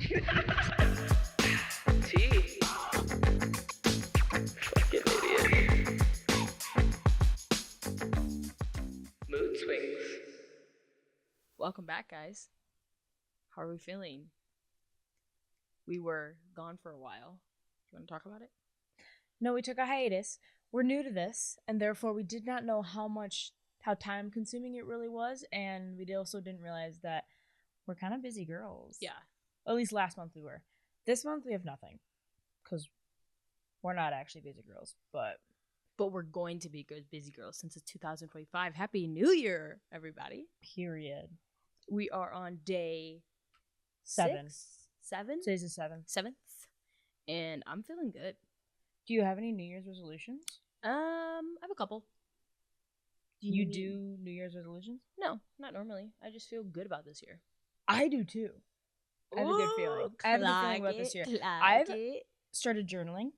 T. Fucking idiot. Mood swings. Welcome back, guys. How are we feeling? We were gone for a while. Do you want to talk about it? No, we took a hiatus. We're new to this, and therefore we did not know how time consuming it really was, and we also didn't realize that we're kind of busy girls. Yeah. At least last month we were. This month we have nothing, because we're not actually busy girls, but we're going to be good busy girls since it's 2025. Happy New Year, everybody. period. We are on day 7. 7? Today's the 7th. 7th. And I'm feeling good. Do you have any New Year's resolutions? I have a couple. You do New Year's resolutions? No, not normally. I just feel good about this year. I do too. I have a good feeling. I have a good feeling about this year. I've started journaling.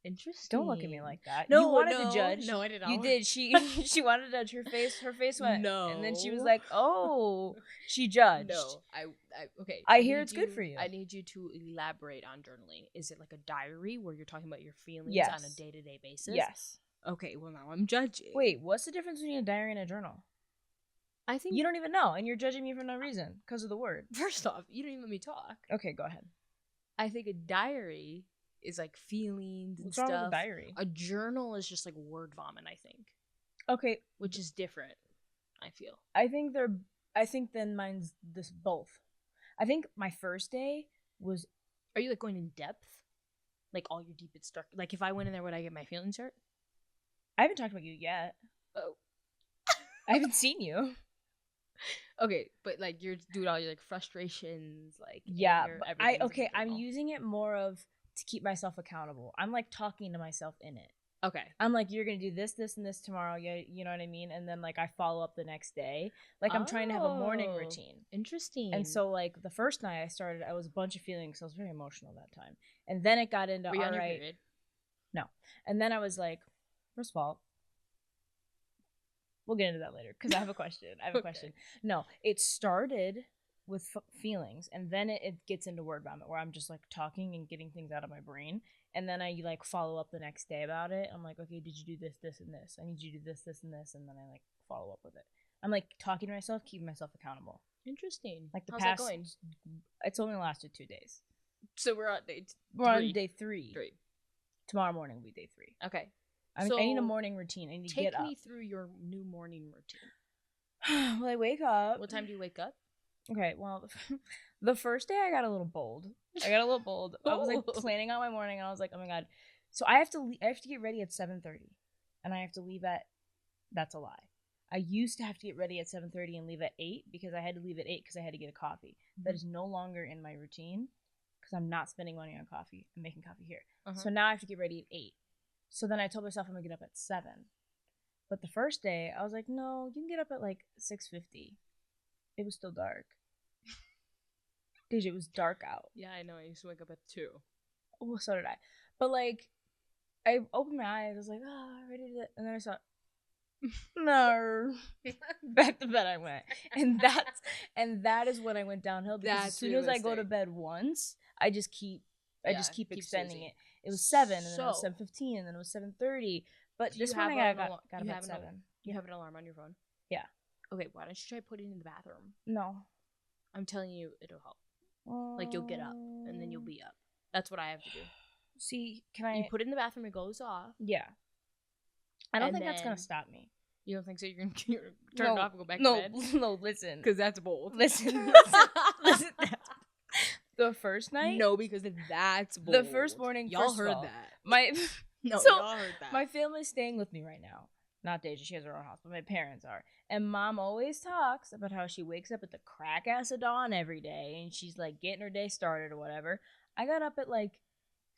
Interesting. Don't look at me like that. No, you wanted no, to judge. No, I did not. You did. She wanted to judge her face. Her face went. No. And then she was like, "Oh," she judged. No, okay. I hear it's good for you. I need you to elaborate on journaling. Is it like a diary where you're talking about your feelings Yes. on a day-to-day basis? Yes. Okay, well now I'm judging. Wait, what's the difference between a diary and a journal? I think You don't even know, and you're judging me for no reason because of the word. first off, you didn't even let me talk. Okay, go ahead. I think a diary is like feelings and What's wrong stuff. with a diary? A journal is just like word vomit, I think, Okay, which is different. I feel. I think then mine's this both. I think my first day was. Are you like going in depth? Like all your deepest dark. Like if I went in there, would I get my feelings hurt? I haven't talked about you yet. Oh. I haven't seen you. Okay, but like you're doing all your like frustrations, like Yeah, anger, but everything's in the I'm journal. using it more of to keep myself accountable. I'm like talking to myself in it. Okay. I'm like, you're gonna do this, this, and this tomorrow. Yeah, you know what I mean. And then like I follow up the next day. Like I'm trying to have a morning Oh, routine. Interesting. And so like the first night I was a bunch of feelings. So I was very emotional that time. And then it got into were you on your alright. period? No. And then I was like, first of all, we'll get into that later because I have a question. Okay. No, it started with feelings, and then it gets into word vomit where I'm just like talking and getting things out of my brain, and then I like follow up the next day about it. I'm like, okay, did you do this, this, and this? I need you to do this, this, and this, and then I like follow up with it. I'm like talking to myself, keeping myself accountable. Interesting. Like the How's past, that going? it's only lasted 2 days. So we're on day We're on day 3. 3. Tomorrow morning will be day 3. Okay. I need a morning routine. I need to get up. Take me through your new morning routine. Well, I wake up. What time do you wake up? Okay, well, the first day I got a little bold. I was like planning out my morning, and I was like, oh my god. So I have to get ready at 7:30, and I have to leave at. That's a lie. I used to have to get ready at 7:30 and leave at 8 because I had to leave at 8 because I had to get a coffee. Mm-hmm. That is no longer in my routine because I'm not spending money on coffee. I'm making coffee here. Uh-huh. So now I have to get ready at 8. So then I told myself I'm gonna get up at 7. But the first day I was like, no, you can get up at like 6:50. It was still dark. Dude, it was dark out. Yeah, I know. I used to wake up at 2. Oh, so did I. But like, I opened my eyes. I was like, ready to. And then I saw, no. Back to bed I went, and that is when I went downhill. Because as soon as I go to bed once, I just keep extending choosing. it. It was 7, and then it was So- 7:15, and then it was 7:30. But Do this you morning have I an got do up you at have 7. You have an alarm on your phone? Yeah. Okay, why don't you try putting it in the bathroom? No. I'm telling you, it'll help. Like you'll get up, and then you'll be up. That's what I have to do. See, can I? You put it in the bathroom, it goes off. Yeah. I don't And think that's gonna then- stop me. You don't think so? You're gonna turn it off and go back to no, bed? No, listen. Because that's bold. Listen. The first night? No, because that's bold. The first morning, y'all first of heard all, that. My No, so, y'all heard that. my family's staying with me right now. Not Deja, she has her own house, but my parents are. And mom always talks about how she wakes up at the crack ass of dawn every day and she's like getting her day started or whatever. I got up at like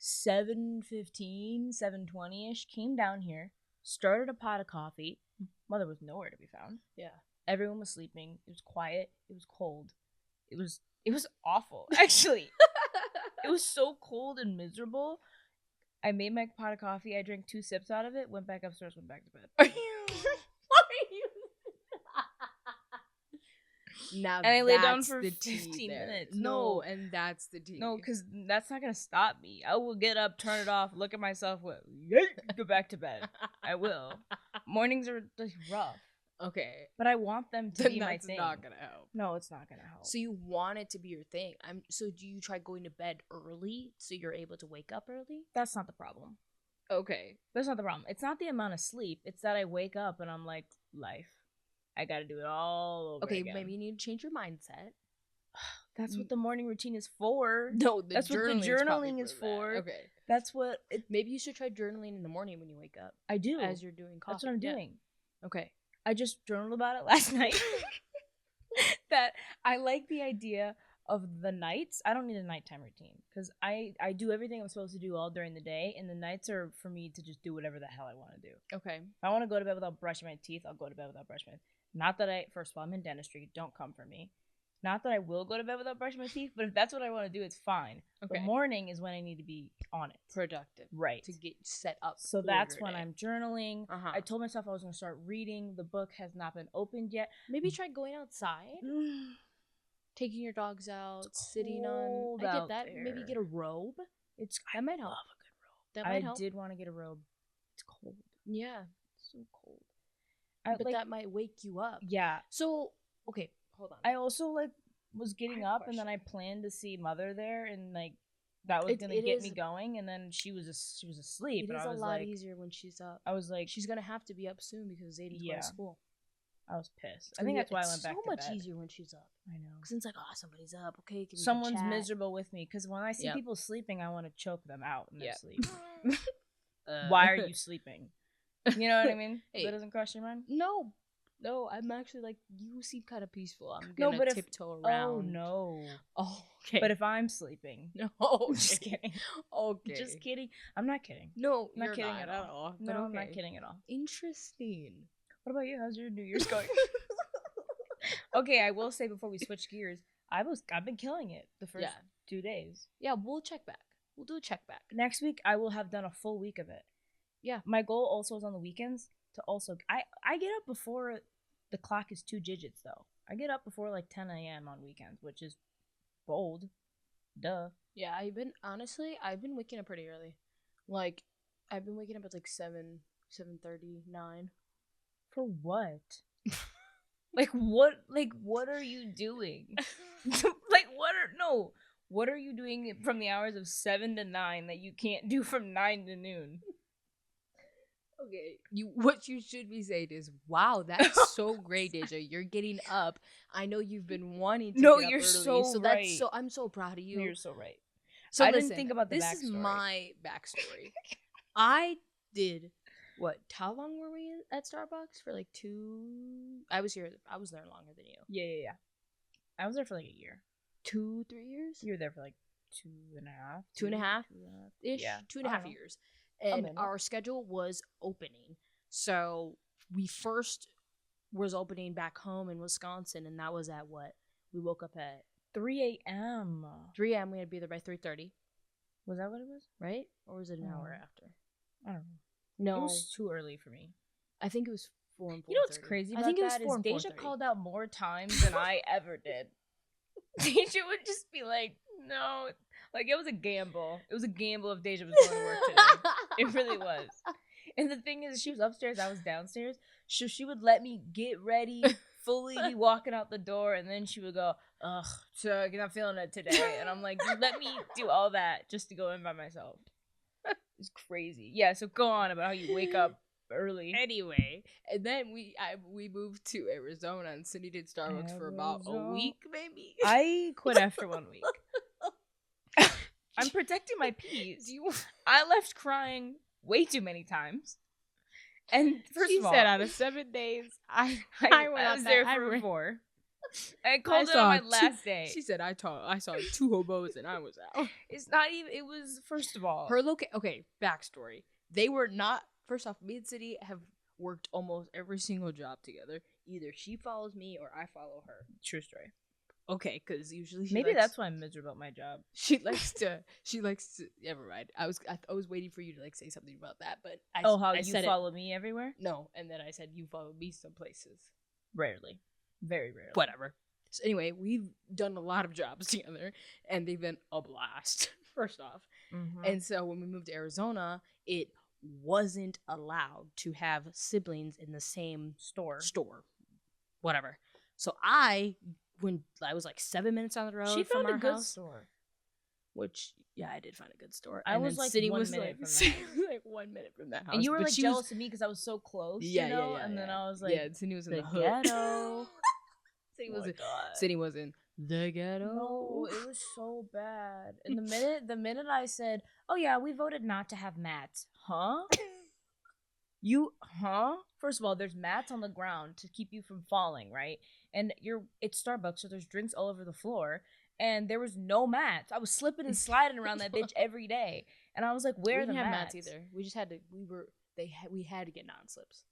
7:15, 7:20ish, came down here, started a pot of coffee. Mother was nowhere to be found. Yeah. Everyone was sleeping. It was quiet. It was cold. It was awful, actually. It was so cold and miserable. I made my pot of coffee. I drank 2 sips out of it, went back upstairs, went back to bed. Are you? Now And I lay down that's for the tea 15 there. minutes. No, No. and that's the tea. No, because that's not gonna stop me. I will get up, turn it off, look at myself, go back to bed. I will. Mornings are just rough, Okay, but I want them to then be my that's thing. not gonna help. No, it's not gonna help. So you want it to be your thing. So do you try going to bed early so you're able to wake up early? That's not the problem. Okay. That's not the problem. It's not the amount of sleep. It's that I wake up and I'm like, life. I gotta do it all over Okay, again. maybe you need to change your mindset. That's what the morning routine is for. No, That's what the journaling is for. Okay. That's what Maybe you should try journaling in the morning when you wake up I do. as you're doing coffee. That's what I'm Yeah. doing. Okay. I just journaled about it last night. That I like the idea of the nights. I don't need a nighttime routine because I do everything I'm supposed to do all during the day, and the nights are for me to just do whatever the hell I want to do. Okay. If I want to go to bed without brushing my teeth, I'll go to bed without brushing my teeth. Not that first of all, I'm in dentistry. Don't come for me. Not that I will go to bed without brushing my teeth, but if that's what I want to do, it's fine. Okay. The morning is when I need to be on it. Productive. Right. To get set up. So for that's your when day. I'm journaling. Uh-huh. I told myself I was going to start reading. The book has not been opened yet. Maybe try going outside, taking your dogs out, sitting on. cold I get out that. Maybe there. get a robe. It's That might help. love a good robe. That might help. I did want to get a robe. It's cold. Yeah. So cold. But that might wake you up. yeah. So, okay, hold on. I also was getting I have a up and then I question. planned to see Mother there and that was gonna It get is- me going, and then she was asleep, It and is I a was lot like, easier when she's up. I was like, She's gonna have to be up soon because Zadie's going Yeah. to school. I was pissed. I think that's why I went back so to much bed. easier when she's up. I know. Because it's like, oh, somebody's up. Okay, can we Someone's chat? miserable with me because when I see Yep. people sleeping, I want to choke them out in their Yep. sleep. Uh, Why are you sleeping? You know what I mean? Hey. That doesn't cross your mind. No, I'm actually like, you seem kind of peaceful. I'm No, gonna but if- tiptoe around. Oh no. Oh, okay. But if I'm sleeping, no, just kidding. Okay. Just kidding. I'm not kidding. No, I'm not you're kidding not at all. But No, I'm not okay. kidding at all. Interesting. What about you? How's your New Year's going? Okay, I will say before we switch gears, I've been killing it the first Yeah. 2 days. Yeah, we'll check back. We'll do a check back. Next week I will have done a full week of it. Yeah. My goal also is on the weekends to also I get up before the clock is 2 digits though. I get up before 10 a.m. on weekends, which is bold. Duh. Yeah, I've been waking up pretty early. Like, I've been waking up at 7:30, 9. For what? What are you doing? What are you doing from the hours of 7 to 9 that you can't do from 9 to noon? Okay, what you should be saying is, wow, that's so great, Deja. You're getting up. I know you've been wanting to No, get up you're early, so right. I'm so proud of you. You're so right. So I didn't listen, think about the this is backstory. my backstory. I did how long were we at Starbucks for 2? I was there longer than you. Yeah. I was there for a year. 2-3 years. You were there for 2.5. 2.5 ish. Yeah, 2.5 I don't know. years. And minute. our schedule was opening. So we first was opening back home in Wisconsin, and that was at what? We woke up at 3 a.m. 3 a.m. We had to be there by 3:30, Was that what it was? right? Or was it an hour Oh. after? I don't know. No, It was too early for me. I think it was 4 and 4:30. You know what's crazy I about think it was that 4 is and Deja 4:30. called out more times than I ever did. Deja would just be like, no. It was a gamble. It was a gamble if Deja was going to work today. It really was. And the thing is, she was upstairs, I was downstairs. So she would let me get ready, fully be walking out the door, and then she would go, ugh, so you're not feeling it today. And I'm like, you let me do all that just to go in by myself. It's crazy. Yeah, so go on about how you wake up early. Anyway, and then we moved to Arizona, and Cindy did Starbucks for about a Arizona. week, maybe. I quit after 1 week. I'm protecting my peas. I left crying way too many times. And first she of all, said out of 7 days, I went I out was there. there I for ran- 4. I called it on saw my two- last day. She said I saw 2 hobos and I was out. It's not even. It was first of all. Okay, backstory. They were not. First off, me and City have worked almost every single job together. Either she follows me or I follow her. True story. Okay, because usually she Maybe likes, that's why I'm miserable at my job. she likes to. Never mind. I was waiting for you to say something about that, but I You said follow me everywhere? it. No, and then I said you follow me some places. Rarely, very rarely. Whatever. So anyway, we've done a lot of jobs together, and they've been a blast. First off, and so when we moved to Arizona, it wasn't allowed to have siblings in the same store. Whatever. So when I was like 7 minutes on the road She from found our a good house, store. which I did find a good store. I And was, then like, City 1 was minute like, from that City was like 1 minute from that house, And you were but like she jealous of me because I was so close. Yeah, you know? yeah, And then yeah. I was like, yeah, City was in the the hood. ghetto. City Oh was my in, God. City was in the ghetto. No, it was so bad. And the minute I said, "Oh yeah, we voted not to have mats," huh? First of all, there's mats on the ground to keep you from falling, right? And it's Starbucks, so there's drinks all over the floor, and there was no mats. I was slipping and sliding around that bitch every day, and I was like, "Where we are the didn't have mats?" mats either. We just had to. We had to get non-slips.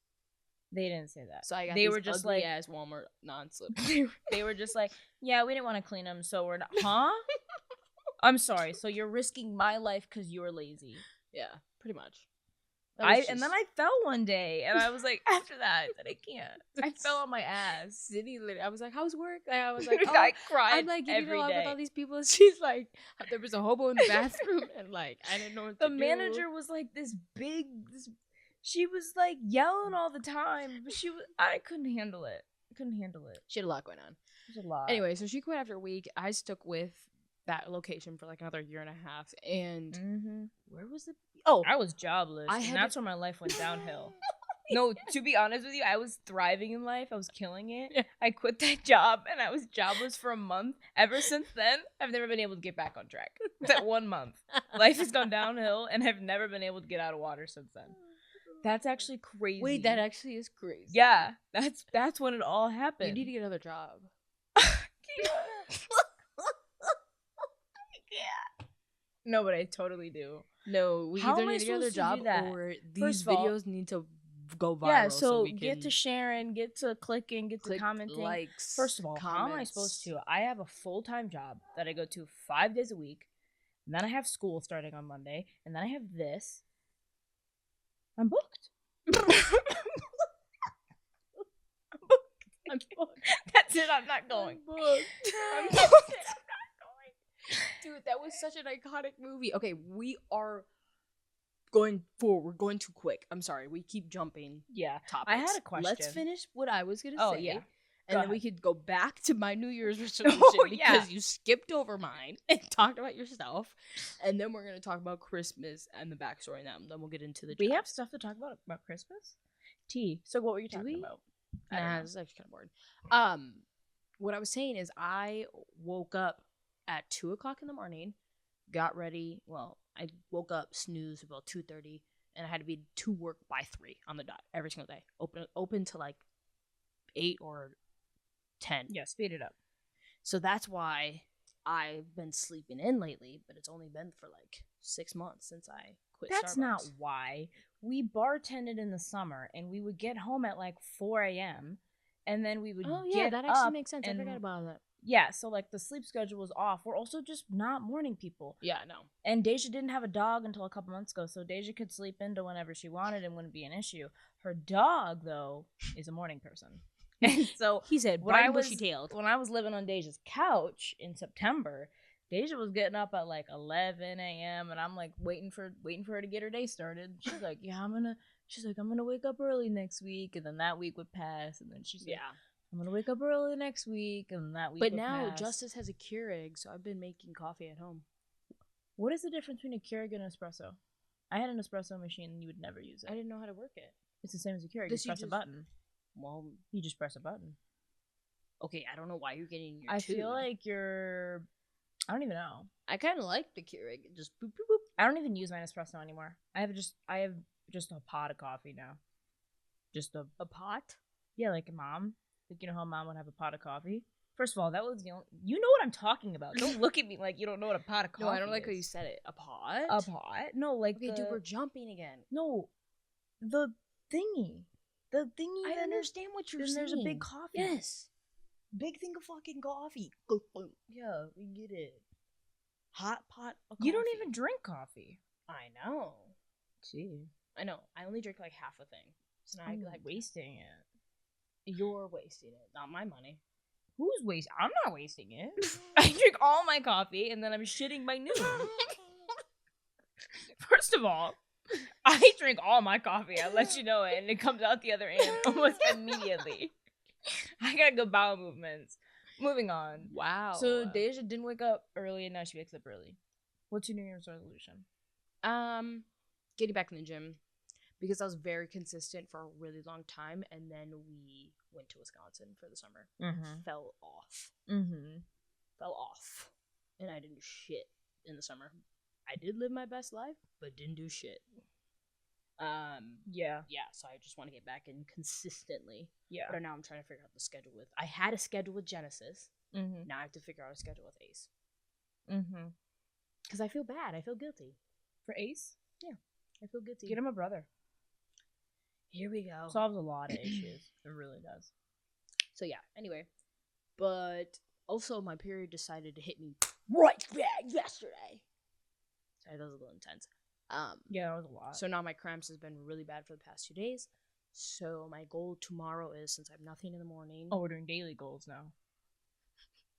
They didn't say that. So I got they these were just ugly like ass Walmart non-slips. they were just like, "Yeah, we didn't want to clean them, so we're not." Huh? I'm sorry. So you're risking my life because you're lazy. Yeah, pretty much. And then I fell one day, and I was like, after that, I said, I can't. I fell on my ass. City, I was like, "How's work?" And I was like, "Oh, I cried I'm like getting every along day. with all these people." And she's like, "There was a hobo in the bathroom," and like I didn't know what The to do. manager was like she was like yelling all the time, but I couldn't handle it. She had a lot going on. It was a lot. Anyway, so she quit after a week. I stuck with that location for like another year and a half. And where was it? Oh, I was jobless. And that's where my life went downhill. No, to be honest with you, I was thriving in life. I was killing it. Yeah. I quit that job and I was jobless for a month. Ever since then, I've never been able to get back on track. That 1 month. Life has gone downhill and I've never been able to get out of water since then. That's actually crazy. Wait, that actually is crazy. Yeah, that's when it all happened. You need to get another job. No, but I totally do. No, we How either am I need to get another supposed to do job that? or First these of all- videos need to go viral. Yeah, so we get to can sharing, get to clicking, get to click commenting. likes. First of all, how am I supposed to? I have a full-time job that I go to 5 days a week. And then I have school starting on Monday. And then I have this. I'm booked. I'm booked. That's it. I'm not going. I'm booked. I'm That's booked. it, I'm not going. Dude, that was such an iconic movie. Okay, we are going forward. We're going too quick. I'm sorry. We keep jumping Yeah. topics. I had a question. Let's finish what I was gonna Oh, say. yeah. And Go then we ahead. could go back to my New Year's resolution Oh, yeah. because you skipped over mine and talked about yourself. And then we're gonna talk about Christmas and the backstory and that. And then we'll get into the We jobs. have stuff to talk about Christmas? So what were you Do talking we? about? I don't Nah, know. this is actually kind of boring. What I was saying is I woke up at 2:00 in the morning, got ready. Well, I woke up, snoozed about 2:30, and I had to be to work by 3 on the dot every single day. Open to like 8 or 10. Yeah, speed it up. So that's why I've been sleeping in lately, but it's only been for like 6 months since I quit. That's not Starbucks. why. We bartended in the summer, and we would get home at like 4 a.m., and then we would Oh yeah, get that actually up makes sense. I and- forgot about that. Yeah, so like the sleep schedule was off. We're also just not morning people. Yeah, no. And Deja didn't have a dog until a couple months ago, so Deja could sleep into whenever she wanted and wouldn't be an issue. Her dog, though, is a morning person. And so He said, when I bright was bushy tailed. when I was living on Deja's couch in September, Deja was getting up at like 11 a.m. and I'm like waiting for her to get her day started. She's like, yeah, I'm gonna wake up early next week, and then that week would pass, and then she's like, Yeah. I'm gonna wake up early next week, and that week. But would now pass. Justice has a Keurig, so I've been making coffee at home. What is the difference between a Keurig and an espresso? I had an espresso machine, and you would never use it. I didn't know how to work it. It's the same as a Keurig. Does You you press a just- button. Well, You just press a button. okay, I don't know why you're getting your I tube. feel like you're. I don't even know. I kind of like the Keurig. It just boop boop boop. I don't even use my Nespresso anymore. I have just a pot of coffee now. Just A pot? yeah, like mom. Like, you know how mom would have a pot of coffee? First of all, that was the only. You know what I'm talking about. Don't look at me like you don't know what a pot of coffee No, I don't like how is. you said it. A pot? A pot? No, like Okay, dude, we're jumping again. no, the thingy. The thingy. I that is- understand what you're then saying. there's a big coffee. Yes. Big thing of fucking coffee. Yeah, we get it. Hot pot of You don't coffee. even drink coffee. I know. Gee, I know. I only drink like half a thing. So now I'm I like wasting it. You're wasting it. Not my money. Who's wasting? I'm not wasting it. I drink all my coffee and then I'm shitting by noon. First of all, I drink all my coffee. I let you know it, and it comes out the other end almost immediately. I got good bowel movements. Moving on. Wow. So Deja didn't wake up early, and now she wakes up early. What's your New Year's resolution? Getting back in the gym because I was very consistent for a really long time, and then we went to Wisconsin for the summer. Mm-hmm. Fell off, and I didn't do shit in the summer. I did live my best life, but didn't do shit. Yeah. So I just want to get back in consistently. Yeah. But now I'm trying to figure out the schedule with. I had a schedule with Genesis. Mm-hmm. Now I have to figure out a schedule with Ace. Mm-hmm. Because I feel bad. I feel guilty. For Ace? Yeah. I feel guilty. Get him a brother. Here we go. Solves a lot of issues. It really does. So yeah, anyway. But also my period decided to hit me right back yesterday. Sorry, that was a little intense. Yeah, that was a lot. So now my cramps has been really bad for the past 2 days. So my goal tomorrow is, since I have nothing in the morning. Oh, we're doing daily goals now.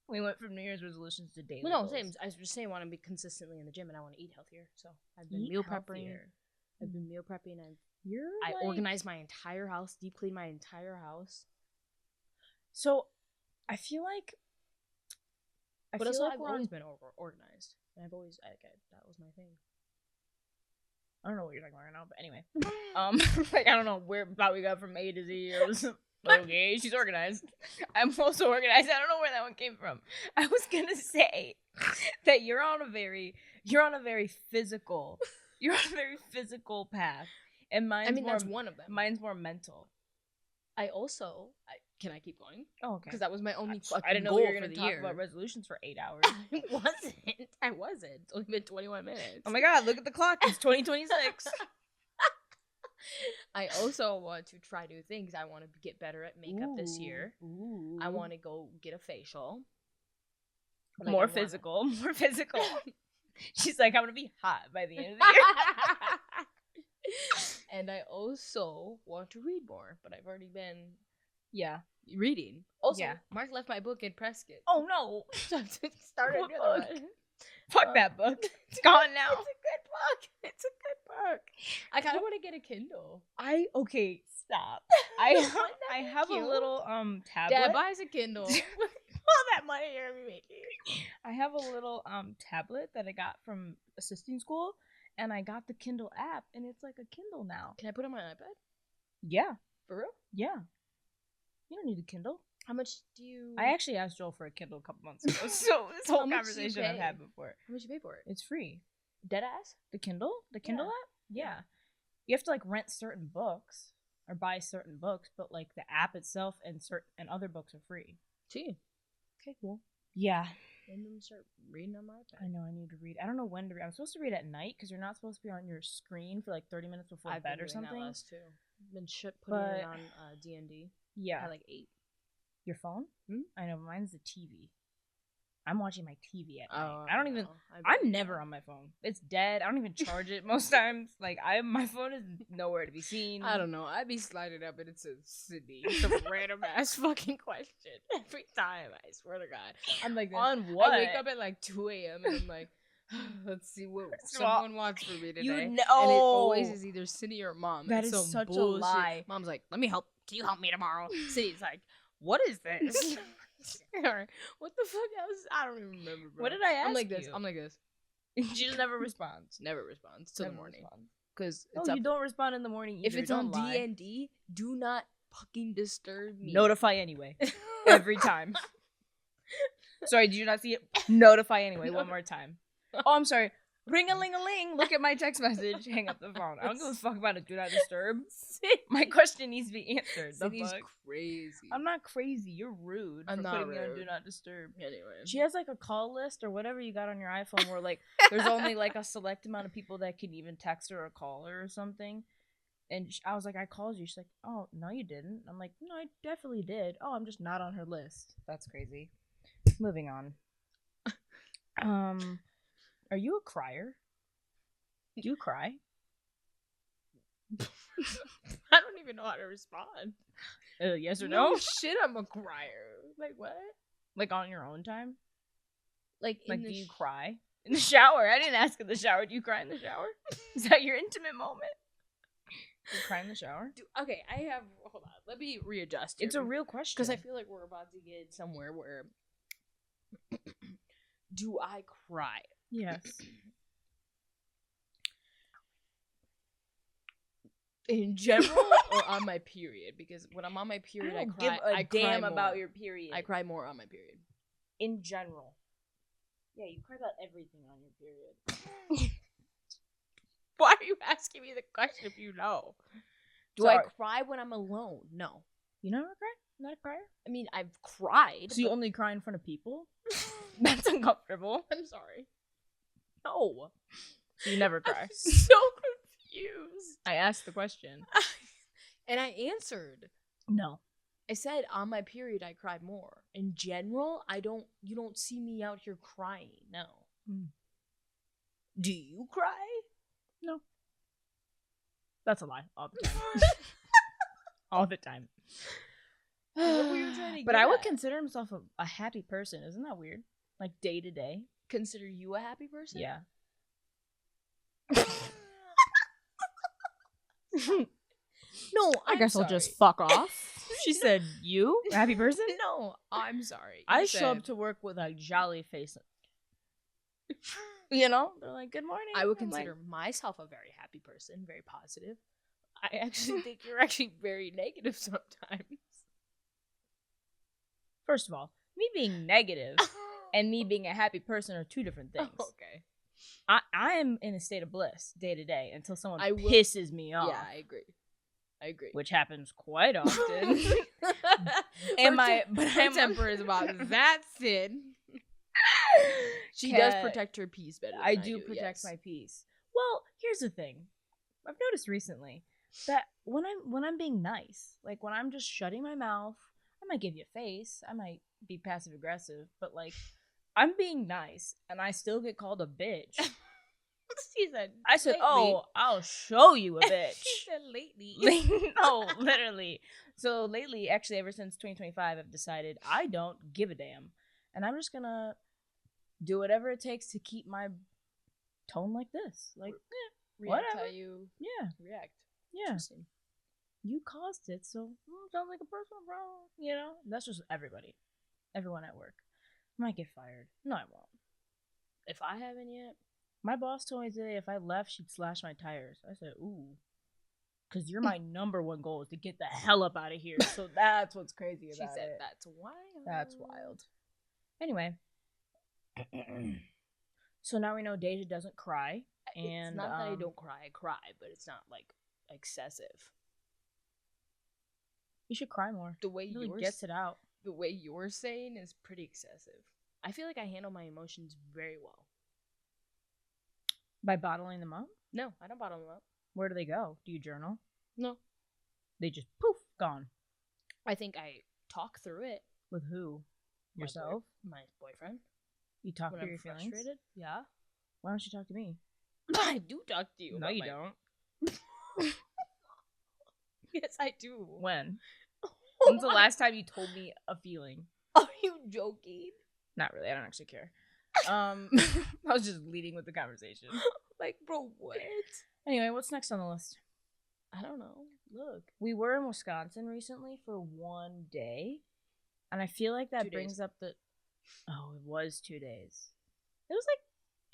We went from New Year's resolutions to daily Well, no, goals. same. I was just saying I want to be consistently in the gym and I want to eat healthier. So I've been Eat meal prepping. healthier. I've been meal prepping and I organized my entire house, deep cleaned my entire house. So, I feel like. But also, I've always been organized. And I've always, that was my thing. I don't know what you're talking about right now, but anyway. Like, I don't know how we got from A to Z. Or was, okay, she's organized. I'm also organized. I don't know where that one came from. I was gonna say that you're on a very physical path, and mine's that's one of them. Mine's more mental. I also, can I keep going? Oh, okay. Because that was my only fucking I didn't know goal we were for gonna the talk year. about resolutions for 8 hours. I wasn't. It's only been 21 minutes. Oh my god, look at the clock. It's 2026. I also want to try new things. I want to get better at makeup this year. Ooh. I want to go get a facial. More physical. She's like, I'm gonna be hot by the end of the year. And I also want to read more, but I've already been reading. Also, Yeah. Mark left my book in Prescott. Oh no. So I have to start What another book? one. Fuck that book. It's gone now. It's a good book. It's a good book. I kind of want to get a Kindle. Stop. I have a cute? little tablet. Dad buys a Kindle. All that money you're gonna be making. I have a little tablet that I got from assisting school, and I got the Kindle app, and it's like a Kindle now. Can I put it on my iPad? Yeah. For real? Yeah. You don't need a Kindle. How much do you? I actually asked Joel for a Kindle a couple months ago, so this whole How much do you conversation I've pay? had before. How much you pay for it? It's free. Dead ass. The Kindle Yeah. app? Yeah. You have to like rent certain books or buy certain books, but like the app itself and other books are free. Gee. Okay, cool. Yeah. And then start reading on my iPad. I know I need to read. I don't know when to read. I'm supposed to read at night because you're not supposed to be on your screen for like 30 minutes before I've bed been or doing that something. last too. Been putting it But- on D&D Yeah. at like 8. Your phone? Hmm? I know mine's the TV. I'm watching my TV at night. Oh, I don't even. no. I'm never on my phone. It's dead. I don't even charge it most times. Like my phone is nowhere to be seen. I don't know. I'd be sliding up and it says Sydney. Some random ass fucking question every time. I swear to God. I'm like this. On what? I wake up at like 2 a.m. and I'm like, let's see what First of all, someone wants for me today. You know, And it always is either Cindy or Mom. That It's is some such a bullshit. lie. Mom's like, let me help. Can you help me tomorrow? Cindy's like, what is this? Or, what the fuck else? I don't even remember, bro. What did I ask I'm like this. you? I'm like this. She just never responds. Never responds to Never the morning. responds. Because No, it's up. you don't respond in the morning either. If it's don't on lie. D&D, do not fucking disturb me. Notify anyway. Every time. Sorry, did you not see it? Notify anyway. One more time. Oh, I'm sorry. Ring-a-ling-a-ling. Look at my text message. Hang up the phone. I don't give a fuck about it. Do not disturb. My question needs to be answered. The Cindy's fuck? crazy. I'm not crazy. You're rude I'm for not putting me on rude. Do Not Disturb. Anyway. She has like a call list or whatever you got on your iPhone where like there's only like a select amount of people that can even text her or call her or something. And I was like, I called you. She's like, oh, no, you didn't. I'm like, no, I definitely did. Oh, I'm just not on her list. That's crazy. Moving on. Are you a crier? Do you cry? I don't even know how to respond. Yes or no? Shit, I'm a crier. Like, what? Like on your own time? Like, Like, do you cry in the shower? I didn't ask in the shower. Do you cry in the shower? Is that your intimate moment? You cry in the shower? Okay, I have. Hold on. Let me readjust. It's a real question. because I feel like we're about to get somewhere where. Do I cry? yes. In general or on my period? Because when I'm on my period, I, don't cry. give a I cry damn more. about your period. I cry more on my period. in general. Yeah, you cry about everything on your period. Why are you asking me the question if you know? Do Sorry. I cry when I'm alone? No. You never cry? Not a crier? I mean, I've cried. So you but- only cry in front of people? That's uncomfortable. I'm sorry. No. So you never cry. I'm so confused. I asked the question. And I answered. No. I said on my period I cry more. In general, you don't see me out here crying. No. Mm. Do you cry? No. That's a lie. All the time. All the time. What were you trying to But get I would at? consider himself a happy person. Isn't that weird? Like day to day. Consider you a happy person? Yeah. No, I I'm guess sorry. I'll just fuck off. She said, "You a happy person?" No, I'm sorry. I You show up said- to work with a jolly face. You know, they're like, "Good morning." I would I'm like, consider myself a very happy person, very positive. I actually think you're actually very negative sometimes. First of all, me being negative and me being a happy person are two different things. Okay. I am in a state of bliss day to day until someone I will- pisses me off. Yeah, I agree. Which happens quite often. Am I? But her temper is about that thin. She does Cat- protect her peace better. I than do protect yes. my peace. Well, here's the thing. I've noticed recently that when I'm being nice, like when I'm just shutting my mouth, I might give you a face, I might be passive aggressive, but like I'm being nice and I still get called a bitch. She said. I said, lately. "Oh, I'll show you a bitch." She said lately. No, literally. So lately, actually, ever since 2025, I've decided I don't give a damn, and I'm just gonna do whatever it takes to keep my tone like this. Like, React whatever. how you yeah, react. yeah. Interesting. You caused it, so sounds like a personal problem. You know, that's just everybody, everyone at work. I might get fired. No, I won't. If I haven't yet, My boss told me today if I left, she'd slash my tires. I said, "Ooh." Because you're my number one goal is to get the hell up out of here. So that's what's crazy she about said it. that's wild. That's wild. Anyway. So now we know Deja doesn't cry. And it's not that I don't cry. I cry, but it's not like excessive. You should cry more. The way It really yours gets it out. the way you're saying is pretty excessive. I feel like I handle my emotions very well. By bottling them up? No, I don't bottle them up. Where do they go? Do you journal? No, They just poof, gone. I think I talk through it. With who? My Yourself? my boyfriend. You talk When through I'm your feelings? frustrated. Yeah. Why don't you talk to me? I do talk to you. No, about you my- don't. Yes, I do. When? When's the last time you told me a feeling? Are you joking? Not really. I don't actually care. I was just leading with the conversation. Like, bro, what? Anyway, what's next on the list? I don't know. Look. We were in Wisconsin recently for one day, and I feel like that 2 days. brings up the. Oh, it was 2 days. It was like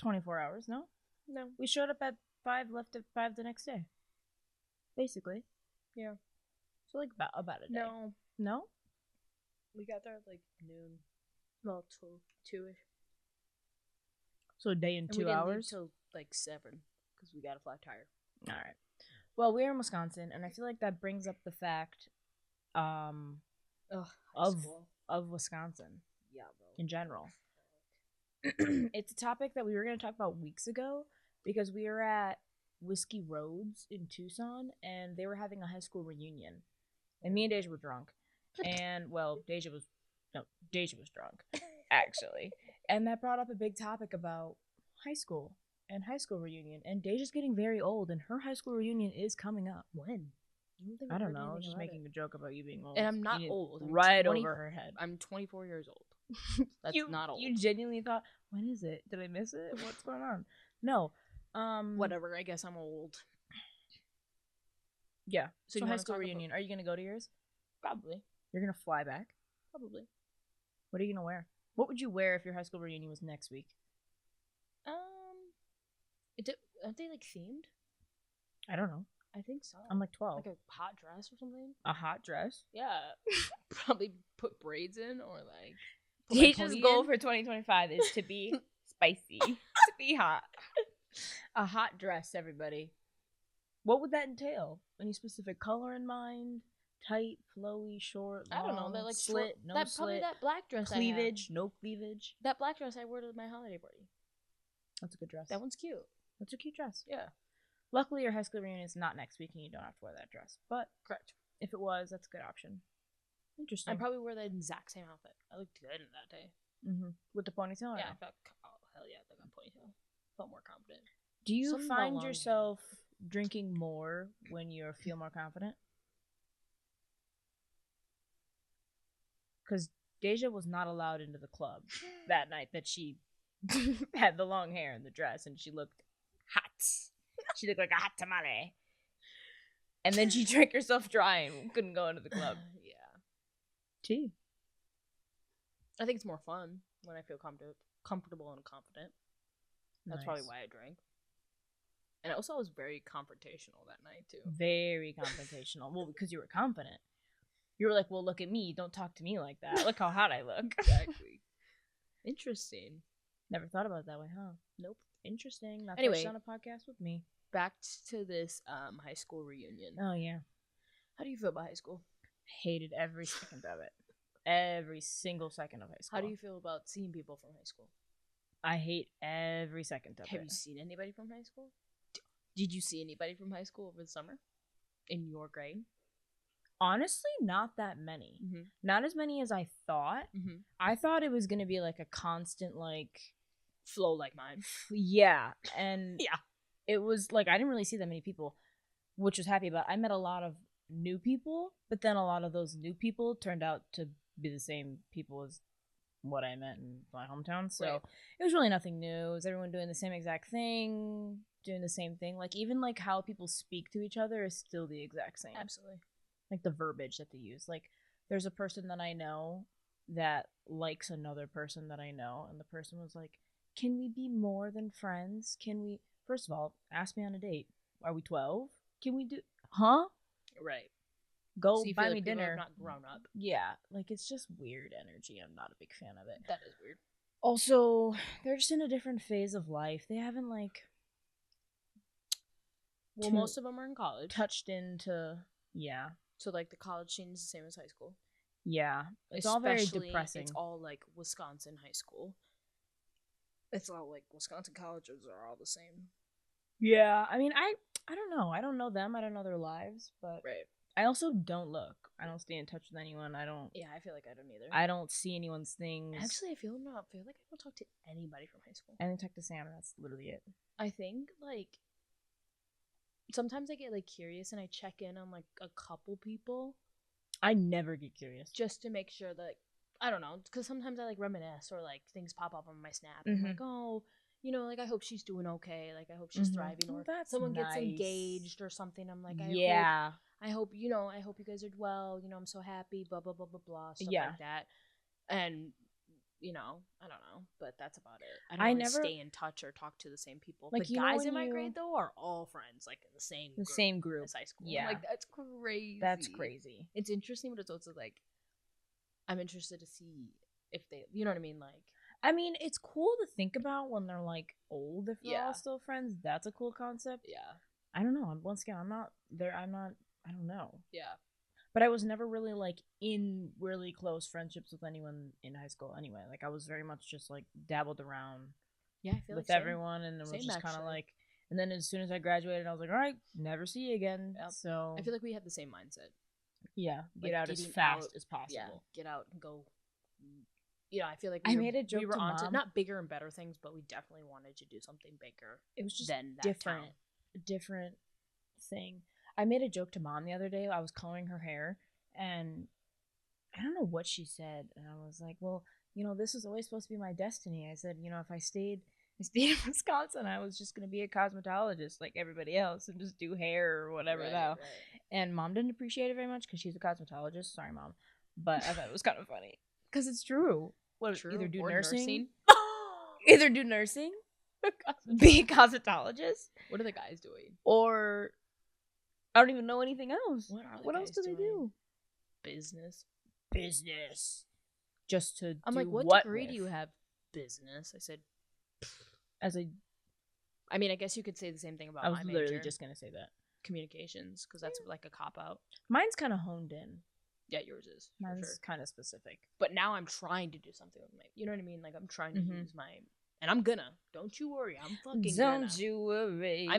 24 hours. No, No. we showed up at 5, left at 5 the next day. Basically, Yeah. so like about a day. No. No. We got there at like noon. Well, 2-ish. So a day and And 2 we didn't leave hours. till like 7 because we got a flat tire. All right. Well, we're in Wisconsin, and I feel like that brings up the fact, Ugh. of Wisconsin Yeah, bro. in general. It's a topic that we were going to talk about weeks ago because we were at Whiskey Roads in Tucson, and they were having a high school reunion, and me and Deja were drunk, and well, Deja was drunk, actually, and that brought up a big topic about high school and high school reunion, and Deja's getting very old, and her high school reunion is coming up. When? I don't know. I was just making a joke about you being old. And I'm not You did old. I'm right 20 over her head. I'm 24 years old. That's not old. You genuinely thought, when is it? Did I miss it? What's going on? No. Whatever. I guess I'm old. Yeah. So So you high wanna school talk about- reunion. Are you gonna go to yours? Probably. You're gonna fly back? Probably. What are you gonna wear? What would you wear if your high school reunion was next week? Aren't they like themed? I don't know. I think so. I'm like 12. like a hot dress or something. A hot dress? Yeah. Probably put braids in or like. put my Deja's pony goal in. for 2025 is to be spicy, to be hot. A hot dress, everybody. What would that entail? Any specific color in mind? Tight, flowy, short, long, I don't know. That like slit, short, no that slit, probably that black dress. cleavage, no cleavage. That black dress I wore to my holiday party. That's a good dress. That one's cute. That's a cute dress. Yeah. Luckily, your high school reunion is not next week, and you don't have to wear that dress. But Correct. if it was, that's a good option. Interesting. I probably wear the exact same outfit. I looked good in that day. With the ponytail. Or Yeah, no? I felt hell yeah, I got a ponytail. Felt more confident. Do you Something about find long hair. yourself drinking more when you feel more confident? Because Deja was not allowed into the club that night that she had the long hair and the dress, and she looked hot. She looked like a hot tamale. And then she drank herself dry and couldn't go into the club. Yeah. Gee. I think it's more fun when I feel comfortable and confident. That's probably why I drank. And also, I was very confrontational that night too. Very confrontational. Well, because you were confident. You were like, well, look at me. Don't talk to me like that. Look how hot I look. Exactly. Interesting. Never thought about it that way, huh? Nope. Interesting. Not Anyway. first on a podcast with me. Back to this high school reunion. Oh, yeah. How do you feel about high school? Hated every second of it. Every single second of high school. How do you feel about seeing people from high school? I hate every second of Have it. you seen anybody from high school? Did you see anybody from high school over the summer? In your grade? Honestly, not that many. Mm-hmm. Not as many as I thought. Mm-hmm. I thought it was going to be like a constant, like, Flow like mine. yeah. And Yeah. it was like, I didn't really see that many people, which was happy about. I met a lot of new people, but then a lot of those new people turned out to be the same people as what I met in my hometown. So Right. it was really nothing new. It was everyone doing the same exact thing, doing the same thing. Like, even like how people speak to each other is still the exact same. Absolutely. Like the verbiage that they use. Like, there's a person that I know that likes another person that I know, and the person was like, can we be more than friends? Can we, first of all, ask me on a date. Are we 12? Can we do, huh? Right. Go So you buy feel me like people have dinner. not grown up. Yeah, like, it's just weird energy. I'm not a big fan of it. That is weird. Also, they're just in a different phase of life. They haven't, like, Well, to- most of them are in college. touched into, yeah. So, like, the college scene is the same as high school. Yeah. It's all very Especially, depressing. It's all, like, Wisconsin high school. It's all, like, Wisconsin colleges are all the same. Yeah, I mean, I don't know. I don't know them. I don't know their lives, but Right. I also don't look. I don't stay in touch with anyone. I don't. Yeah, I feel like I don't either. I don't see anyone's things. Actually, I feel like I don't talk to anybody from high school. I only talk to Sam, and that's literally it. I think, like, sometimes I get, like, curious and I check in on, like, a couple people I never get curious. just to make sure that, I don't know, because sometimes I, like, reminisce or, like, things pop up on my Snap. And I'm like, oh, you know, like, I hope she's doing okay. Like, I hope she's Mhm. thriving. Oh, Or that's someone gets nice. engaged or something. I'm like, yeah, I hope, you know, I hope you guys are well. You know, I'm so happy, blah, blah, blah, blah, blah, stuff Yeah. like that. And, you know, I don't know, but that's about it. I don't I really never- stay in touch or talk to the same people. Like, the you know guys when in my you- grade, though, are all friends, like, in the same the same group. as high school. Yeah. Like, that's crazy. That's crazy. It's interesting, but it's also, like, I'm interested to see if they, you know what I mean? Like, I mean, it's cool to think about when they're, like, old. If they're Yeah. all still friends, that's a cool concept. yeah. I don't know. Once again, I'm not there. I don't know. Yeah. But I was never really, like, in really close friendships with anyone in high school anyway. Like, I was very much just, like, dabbled around Yeah, I feel with like same. everyone, and it was Same, just kind of actually. like, and then as soon as I graduated, I was like, all right, never see you again. Yep. So I feel like we have the same mindset. yeah, like, get out as getting fast out- as possible. Yeah, get out and go. You know, I feel like I we were- made a joke we were to onto Mom. not bigger and better things, but we definitely wanted to do something bigger It was just than that different, town. different thing. I made a joke to Mom the other day. I was coloring her hair, and I don't know what she said, and I was like, well, this is always supposed to be my destiny. I said, if I stayed in Wisconsin, I was just going to be a cosmetologist like everybody else and just do hair or whatever now. Right. And mom didn't appreciate it very much because she's a cosmetologist. Sorry, mom. But I thought it was kind of funny because it's true. What, True. either do Or nursing. Either do nursing, be a cosmetologist, What are the guys doing? or I don't even know anything else. What else do they do? Business. Business. Just to I'm do like, what degree with? do you have? Business. I said, As a, I mean, I guess you could say the same thing about I was my literally major, just gonna say that. communications, because that's like a cop out. Mine's kind of honed in. Yeah, yours is. For Mine's sure. kind of specific. But now I'm trying to do something with my, you know what I mean? Like I'm trying to Mhm. use my, and I'm gonna. Don't you worry, I'm fucking Don't gonna. you worry. I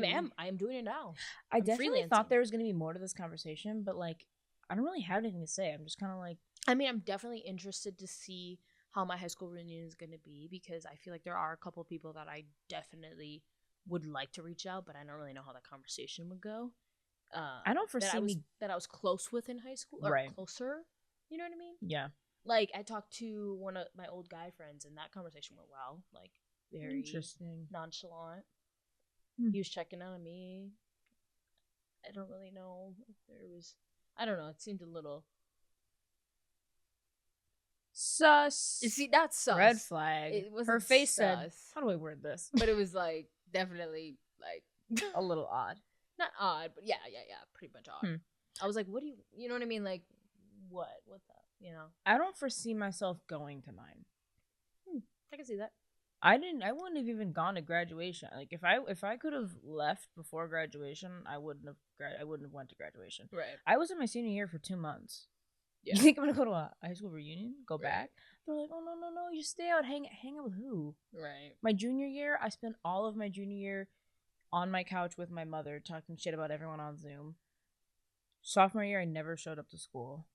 am doing it now. I I'm definitely freelancing. thought there was gonna be more to this conversation, but like, I don't really have anything to say. I'm just kind of like, I mean, I'm definitely interested to see how my high school reunion is gonna be because I feel like there are a couple of people that I definitely would like to reach out, but I don't really know how that conversation would go. I don't foresee that I was close with in high school, or Right. closer. You know what I mean? Yeah. Like I talked to one of my old guy friends, and that conversation went well. Like very Interesting. nonchalant. Hmm. He was checking on me. I don't really know if there was. I don't know. It seemed a little. Sus. You see, that's sus. Red flag. It wasn't Her face said, sus. how do I word this? But it was like definitely like A little odd. not odd, but yeah, pretty much odd. Hmm. I was like, what do you know what I mean? Like, what's up? You know, I don't foresee myself going to mine. I can see that. I wouldn't have even gone to graduation. Like if I could have left before graduation, I wouldn't have went to graduation. Right. I was in my senior year for 2 months. Yeah. You think I'm gonna go to a high school reunion? Go Right. back? They're like, oh no, you stay out, hang out with who? Right. My junior year, I spent all of my junior year on my couch with my mother talking shit about everyone on Zoom. Sophomore year, I never showed up to school.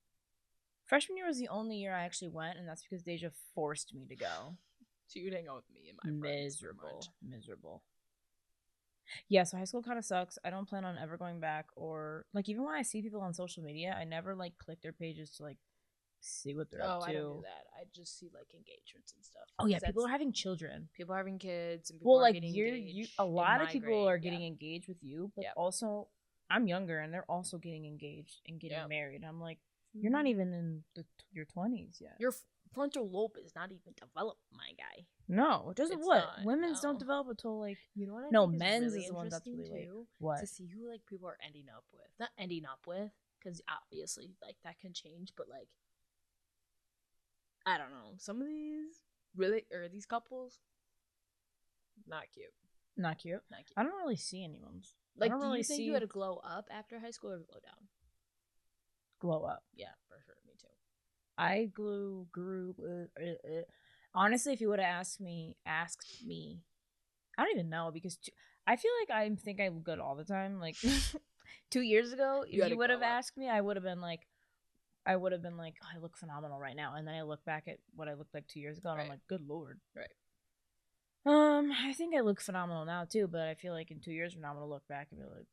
Freshman year was the only year I actually went, and that's because Deja forced me to go. So you'd hang out with me and my friends. pretty much. Miserable. Yeah, so high school kind of sucks. I don't plan on ever going back, or like even when I see people on social media, I never like click their pages to like see what they're up to. I don't do that. I just see like engagements and stuff. Oh yeah, Because people are that's- having children. people are having kids and people Well, are like getting you, engaged a in lot of my people grade, are yeah. getting engaged with you, but Yep. also I'm younger and they're also getting engaged and getting Yep. married. I'm like, you're not even in your 20s yet. Your frontal lobe is not even developed, my guy. No, it doesn't. It's what not, women's no. don't develop until like You know what? I no, think is men's really is the one that's interesting, really late. too? What? To see who like people are ending up with. Not ending up with, because obviously like that can change, but like I don't know. Some of these couples, not cute. Not cute. Not cute. I don't really see anyone's. Like, I don't do really you think see you had to glow up after high school or glow down? glow up. Yeah, for sure. Me too. I grew. Honestly, if you would have asked me, I don't even know because I feel like I think I look good all the time. Like 2 years ago, You if had you to would have glow up. asked me, I would have been like, oh, I look phenomenal right now. And then I look back at what I looked like 2 years ago, and I'm Right. like, good lord. Right. I think I look phenomenal now too, but I feel like in 2 years from now, I'm gonna look back and be like,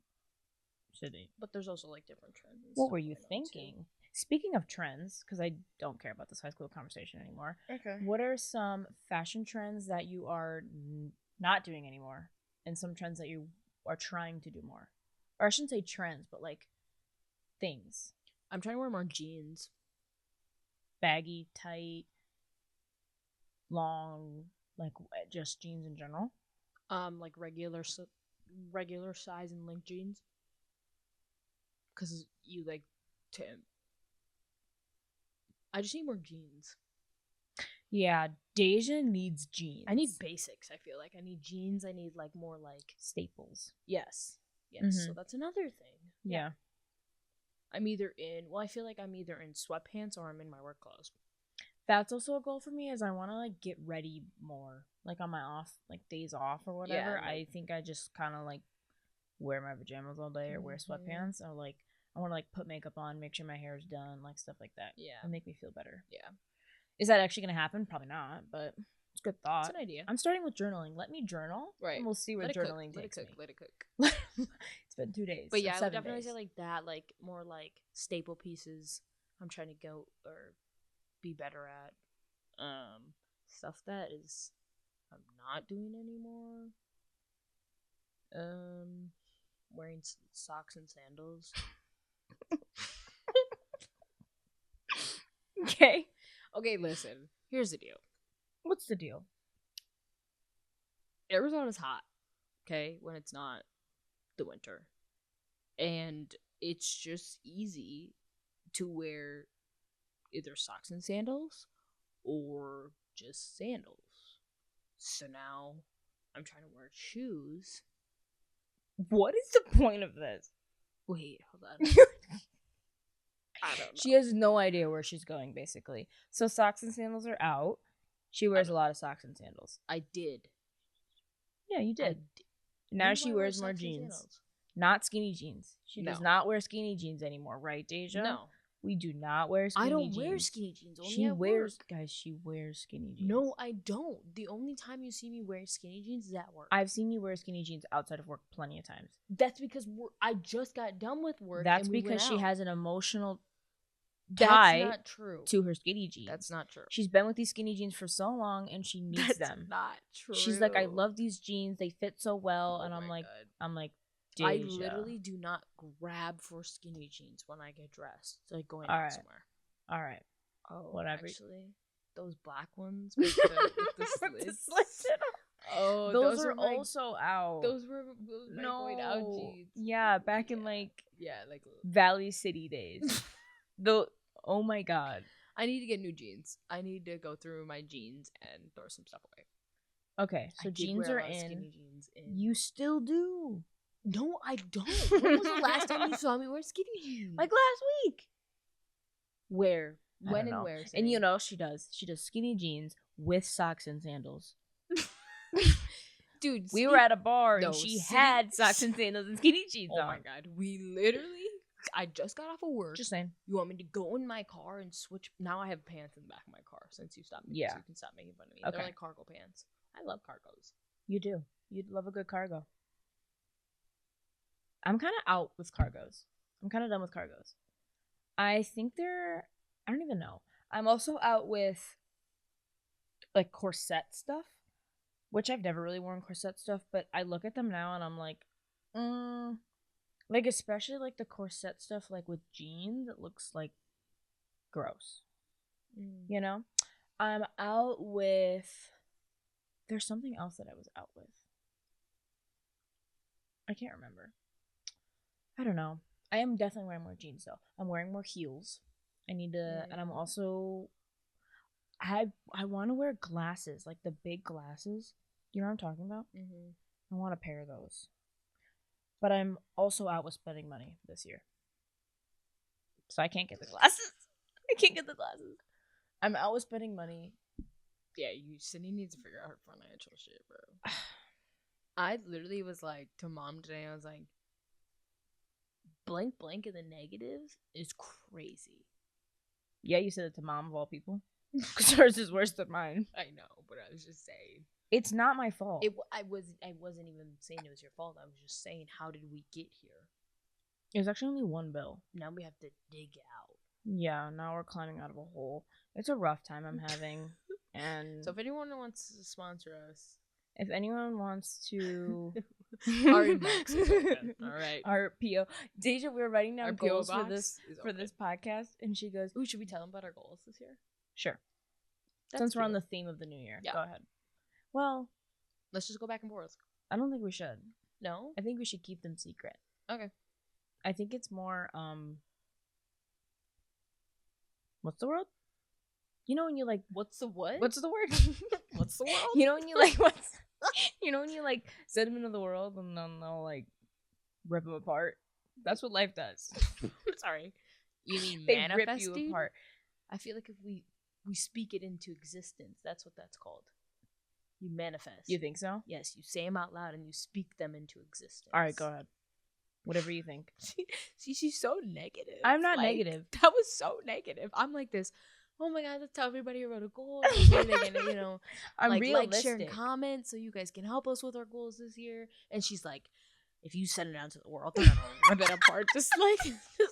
shitty. But there's also like different trends. and What stuff were you going on, too. thinking? Speaking of trends, because I don't care about this high school conversation anymore. Okay. What are some fashion trends that you are not doing anymore, and some trends that you are trying to do more? Or I shouldn't say trends, but like things. I'm trying to wear more jeans. Baggy, tight, long, like just jeans in general. Like regular size and length jeans. Cause you like to. I just need more jeans. Yeah, Deja needs jeans. I need basics. I feel like I need jeans. I need like more like staples. yes. So Mhm. that's another thing. Yeah. I'm either in. Well, I feel like I'm either in sweatpants or I'm in my work clothes. That's also a goal for me is I want to like get ready more like on my off like days off or whatever. like- I think I just kind of like wear my pajamas all day or wear Mhm. sweatpants or like I want to like put makeup on, make sure my hair is done, like stuff like that. Yeah. It'll make me feel better. Yeah. Is that actually gonna happen? Probably not, but it's a good It's thought. an idea. I'm starting with journaling. Let me journal, Right. And we'll see where Let it cook, journaling let it takes cook. me. Let it cook. It's been 2 days, But or yeah, I would 7 definitely days. say like that, like more like staple pieces. I'm trying to go or be better at. stuff that is I'm not doing anymore. Wearing socks and sandals. Okay. Okay, listen. Here's the deal. What's the deal? Arizona's hot, okay, when it's not the winter. And it's just easy to wear either socks and sandals or just sandals. So now I'm trying to wear shoes. What is the point of this? Wait, hold on. I don't know. She has no idea where she's going, basically. So socks and sandals are out. She wears a lot of socks and sandals. I did. Yeah, you I did. d- Now When she do I wear wears more socks and jeans. sandals? Not skinny jeans. She does No. not wear skinny jeans anymore, right, Deja? No. We do not wear skinny I jeans. don't wear skinny jeans. Only She at wears, work. guys, she wears skinny jeans. No, I don't. The only time you see me wear skinny jeans is at work. I've seen you wear skinny jeans outside of work plenty of times. That's because I just got done with work. That's and we because went she out. has an emotional That's tie not true. to her skinny jeans. That's not true. She's been with these skinny jeans for so long and she needs That's them. not true. She's like, I love these jeans. They fit so well. Oh and I'm my like, God. Deja. I literally do not grab for skinny jeans when I get dressed. It's like going All out right. somewhere. All right. Oh, Whatever. Actually, those black ones with the With slits. the slits in 'em. Oh, Those were are my, also out. Those were my going out jeans. Yeah, back in Yeah. like Yeah, like Valley City days. Oh my God. I need to get new jeans. I need to go through my jeans and throw some stuff away. Okay, so I did jeans wear are a lot of in. skinny jeans in. You still do. No, I don't. When was the last time you saw me wear skinny jeans? Like last week. where? I When don't and know. where? And Sydney? you know she does. She does skinny jeans with socks and sandals. Dude, We were at a bar No, and she skinny- had socks and sandals and skinny jeans Oh on. my God, we literally. I just got off of work. Just saying. You want me to go in my car and switch? Now I have pants in the back of my car since you stopped me. Yeah. So you can stop making fun of me. Okay. They're like cargo pants. I love cargos. You do. You'd love a good cargo. I'm kind of out with cargos. I'm kind of done with cargos. I think I don't even know. I'm also out with like corset stuff, which I've never really worn corset stuff, but I look at them now and I'm like, like especially like the corset stuff like with jeans, it looks like gross. You know? I'm out with there's something else that I was out with. I can't remember. I don't know. I am definitely wearing more jeans though. I'm wearing more heels. I need to, and I'm also, I want to wear glasses, like the big glasses. You know what I'm talking about? Mm-hmm. I want a pair of those. But I'm also out with spending money this year. So I can't get the glasses. I can't get the glasses. I'm out with spending money. Yeah, Sydney needs to figure out her financial shit, bro. I literally was like to mom today. I was like, blank in the negatives is crazy. Yeah, you said it to mom of all people. Because hers is worse than mine. I know, but I was just saying. It's not my fault. I wasn't even saying it was your fault. I was just saying, how did we get here? It was actually only one bill. Now we have to dig out. Yeah, now we're climbing out of a hole. It's a rough time I'm having. And So if anyone wants to sponsor us, if anyone wants to our inbox is open. All right. Our PO Deja, we were writing down Our PO goals box for this is for open. this podcast, and she goes, Ooh, should we tell them about our goals this year? sure. That's Since we're on cute. the theme of the new year. Yeah. Go ahead. Well, Let's just go back and forth. I don't think we should. No? I think we should keep them secret. Okay. I think it's more what's the word? You know when you like What's the what? what's the word? What's the world? You know when you like what's you know when you like send them into the world and then they'll like rip them apart. That's what life does. Sorry. You mean They manifesting? rip you apart. I feel like if we speak it into existence, that's what that's called. You manifest. You think so? Yes, you say them out loud and you speak them into existence. All right, go ahead. Whatever you think. See, she's so negative. I'm not Like, negative. That was so negative. I'm like this. Oh my God, let's tell everybody about a goal. Maybe they can, I'm like realistic. share, and comment, so you guys can help us with our goals this year. And she's like, if you send it out to the world, they're gonna rip it apart, just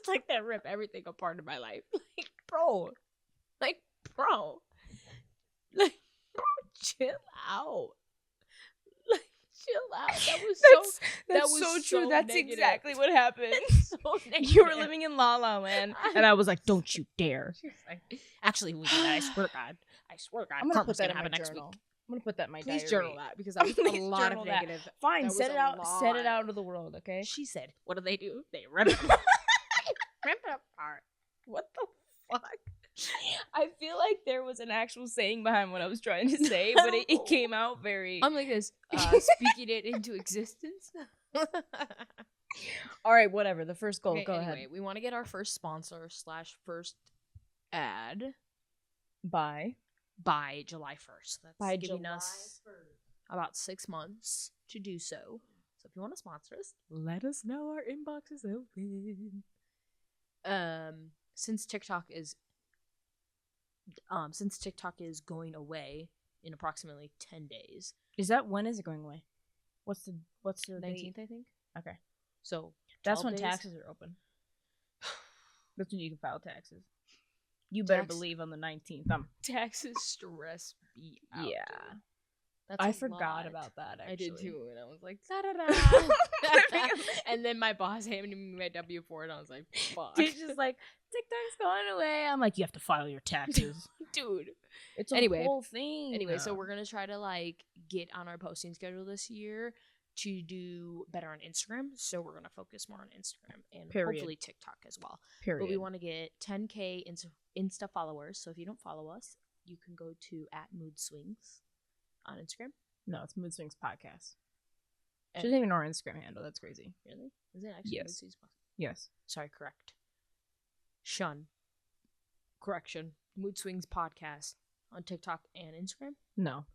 like that. Rip everything apart in my life, like bro, like chill out. Like, chill out. That was That's was so so true. That's negative. exactly what happened. so You were negative. living in La La Land, and I was like, "Don't you dare!" She was like, actually, we did that. I swear to God. I swear to God. I'm gonna karma's put that in gonna my happen next journal. week. I'm gonna put that in my Please diary. journal that because that was a Please lot of journal that. negative. Fine, That set was it a out. Set it lot. out of the world, okay? She said, "What do? They rip it apart. Rip it apart. What the fuck?" I feel like there was an actual saying behind what I was trying to say, but it came out very. I'm like this, speaking it into existence. All right, whatever. The first goal. Okay, Go anyway, ahead. we want to get our first sponsor / first ad Bye. by July 1st. That's By giving July us about 6 months to do so. So if you want to sponsor us, let us know. Our inbox is open. Since TikTok is going away in approximately 10 days. When is it going away? What's the 19th, date? I think. Okay. So That's 12 when days. taxes are open. That's when you can file taxes. You better Tax- believe on the 19th. Taxes stress me out. Yeah. dude. That's I a forgot lot. about that, actually. I did too, and I was like, da-da-da. And then my boss handed me my W-4, and I was like, fuck. It's just like, TikTok's going away. I'm like, you have to file your taxes. Dude. It's a Anyway. whole thing. Anyway, so we're going to try to, like, get on our posting schedule this year to do better on Instagram. So we're going to focus more on Instagram and Period. hopefully TikTok as well. Period. But we want to get 10K Insta followers. So if you don't follow us, you can go to @moodswings on Instagram. No, it's Mood Swings Podcast. And- She doesn't even know our Instagram handle. That's crazy. Really? Is it actually Yes. Mood Swings Podcast? Yes. Sorry, correct. Shun. Correction. Mood Swings Podcast on TikTok and Instagram. No.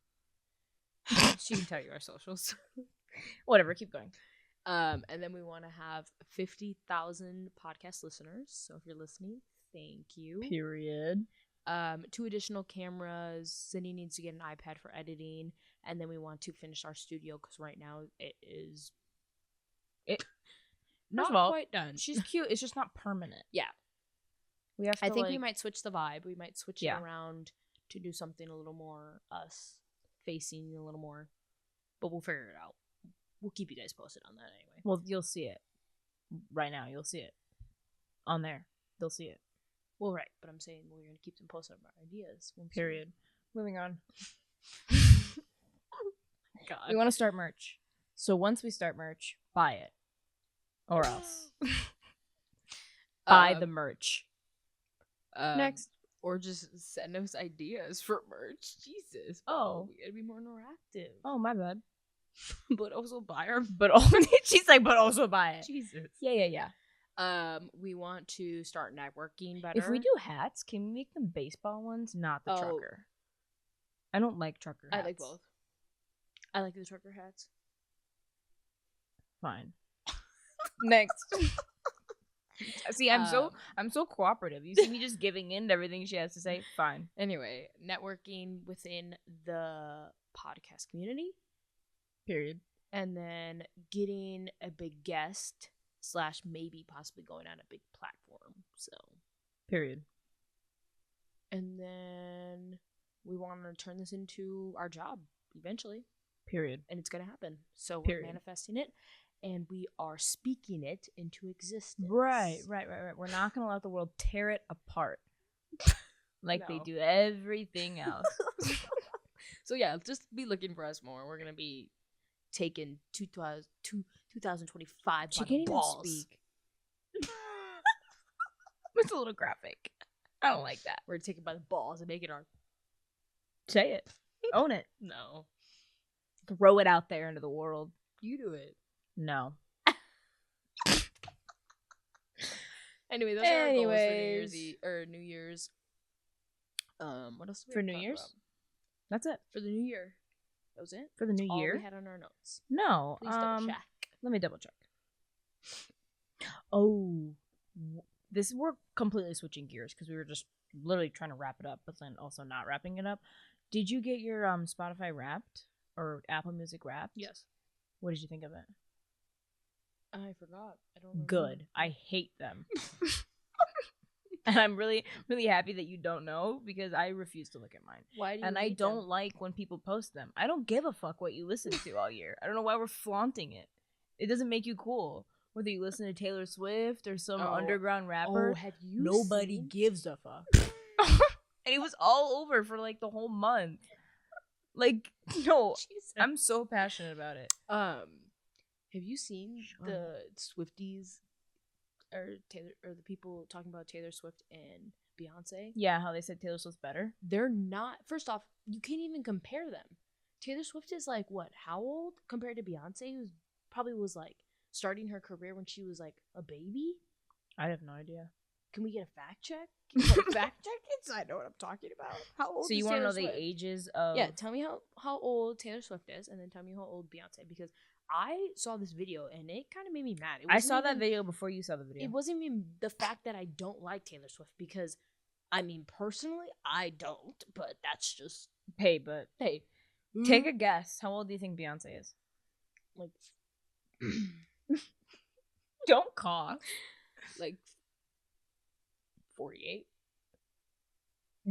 She can tell you our socials. Whatever. Keep going. And then we want to have 50,000 podcast listeners. So if you're listening, thank you. Period. 2 additional cameras. Cindy needs to get an iPad for editing, and then we want to finish our studio because right now it is not of all, quite done. She's cute. It's just not permanent. Yeah. We have to I think we like- might switch the vibe. We might switch Yeah. it around to do something a little more us facing a little more, but we'll figure it out. We'll keep you guys posted on that anyway. Well, you'll see it. Right now, you'll see it. On there. They'll see it. Well, right, but I'm saying we're gonna keep them posted on our ideas. once we- Period. Moving on. God. We want to start merch. So once we start merch, buy it. Or else. Buy the merch. Next. Or just send us ideas for merch. Jesus. Oh. We gotta be more interactive. Oh, my bad. But also buy our But only she's like, but also buy it. Jesus. Yeah. We want to start networking better. If we do hats, can we make them baseball ones, not the Oh. trucker? I don't like trucker I hats. like both. I like the trucker hats. Fine. Next. See, I'm Um, so cooperative. You see me just giving in to everything she has to say. Fine. Anyway, networking within the podcast community, Period. and then getting a big guest / maybe possibly going on a big platform. So, Period. and then we want to turn this into our job eventually, Period. and it's gonna happen. So we're Period. manifesting it, and we are speaking it into existence. Right. We're not gonna let the world tear it apart like they No. do everything else. So yeah, just be looking for us more. We're gonna be taking 2025 She by can't the even balls. speak. It's a little graphic. I don't like that. We're gonna take it by the balls and make it our Say it. Own it. no. Throw it out there into the world. You do it. No. Anyway, those are our goals for New Anyways. Year's New Year's. What else? did we For have to New talk Year's? about? That's it. For the new year. That was it. For the new All year? we had on our notes. No. Please double check. Let me double check. Oh, we're completely switching gears because we were just literally trying to wrap it up, but then also not wrapping it up. Did you get your Spotify Wrapped or Apple Music Wrapped? Yes. What did you think of it? I forgot. I don't remember. Good. I hate them. And I'm really, really happy that you don't know because I refuse to look at mine. Why do you And I hate don't them? like when people post them. I don't give a fuck what you listen to all year. I don't know why we're flaunting it. It doesn't make you cool. Whether you listen to Taylor Swift or some underground rapper, have you nobody seen? gives a fuck. And it was all over for like the whole month. Like, no, Jesus. I'm so passionate about it. Have you seen Sure. the Swifties or the people talking about Taylor Swift and Beyonce? Yeah, how they said Taylor Swift's better. They're not. First off, you can't even compare them. Taylor Swift is like what? How old compared to Beyonce, who's probably was like starting her career when she was like a baby? I have no idea. Can we get a fact check? Can we get a fact check it so I know what I'm talking about? How old? So you is want to Taylor know Swift? the ages of? Yeah, tell me how old Taylor Swift is, and then tell me how old Beyonce. Because I saw this video and it kind of made me mad. It I wasn't saw that even- video before you saw the video. It wasn't even the fact that I don't like Taylor Swift because, I mean, personally, I don't. But that's just Hey, but hey, take a guess. How old do you think Beyonce is? like Don't cough. like 48.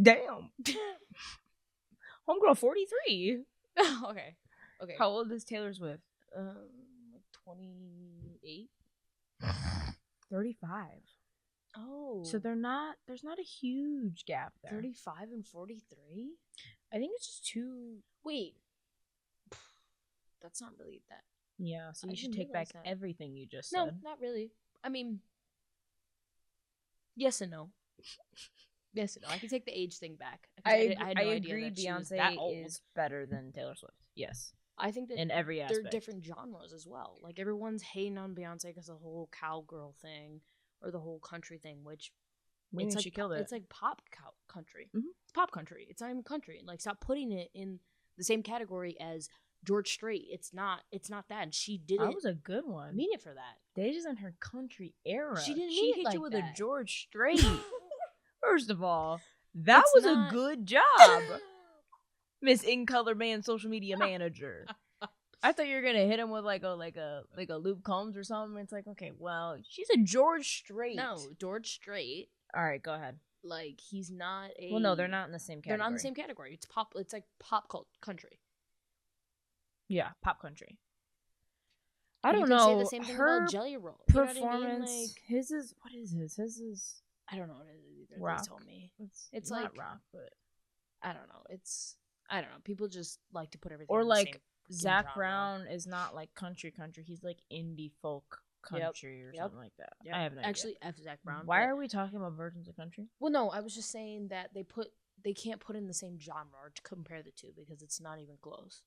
Damn. Homegirl 43. Okay. How old is Taylor Swift? Like 28. 35. Oh, So there's not a huge gap there. 35 and 43. I think it's just two. Wait, that's not really that. Yeah, so I you should didn't take back realize that. everything you just No, said. not really. I mean, yes and no. Yes and no. I can take the age thing back. 'Cause had no idea agree that she was that Beyonce old. is better than Taylor Swift. Yes. I think that In every they're aspect. different genres as well. Like everyone's hating on Beyonce because the whole cowgirl thing or the whole country thing, which We it's mean like she killed it. It's like pop country. Mhm. It's pop country. It's not even country. Like stop putting it in the same category as George Strait. It's not that. And she didn't That was a good one. mean it for that. Deja's in her country era. She didn't She mean it hit like you with that. a George Strait. First of all, that It's was not- a good job, Miss In Color Man social media manager. I thought you were gonna hit him with like a Luke Combs or something. It's like, okay, well, she's a George Strait. No, George Strait. All right, go ahead. Like he's not a. Well, no, they're not in the same category. They're not in the same category. It's pop. It's like pop country. Yeah, pop country. I You don't can know. Say the same thing her about Jelly Roll. You know what I mean? performance. Like, His is what is his? His is I don't know what it is either. rock. They told me. It's not like- rock, but I don't know. I don't know. People just like to put everything. or in the like same Zach genre. Brown is not like country. He's like indie folk country or Yep. something like that. Yeah. I have no idea. Actually, F Zach Brown. Why but- are we talking about versions of country? Well, no, I was just saying that they can't put in the same genre or to compare the two because it's not even close.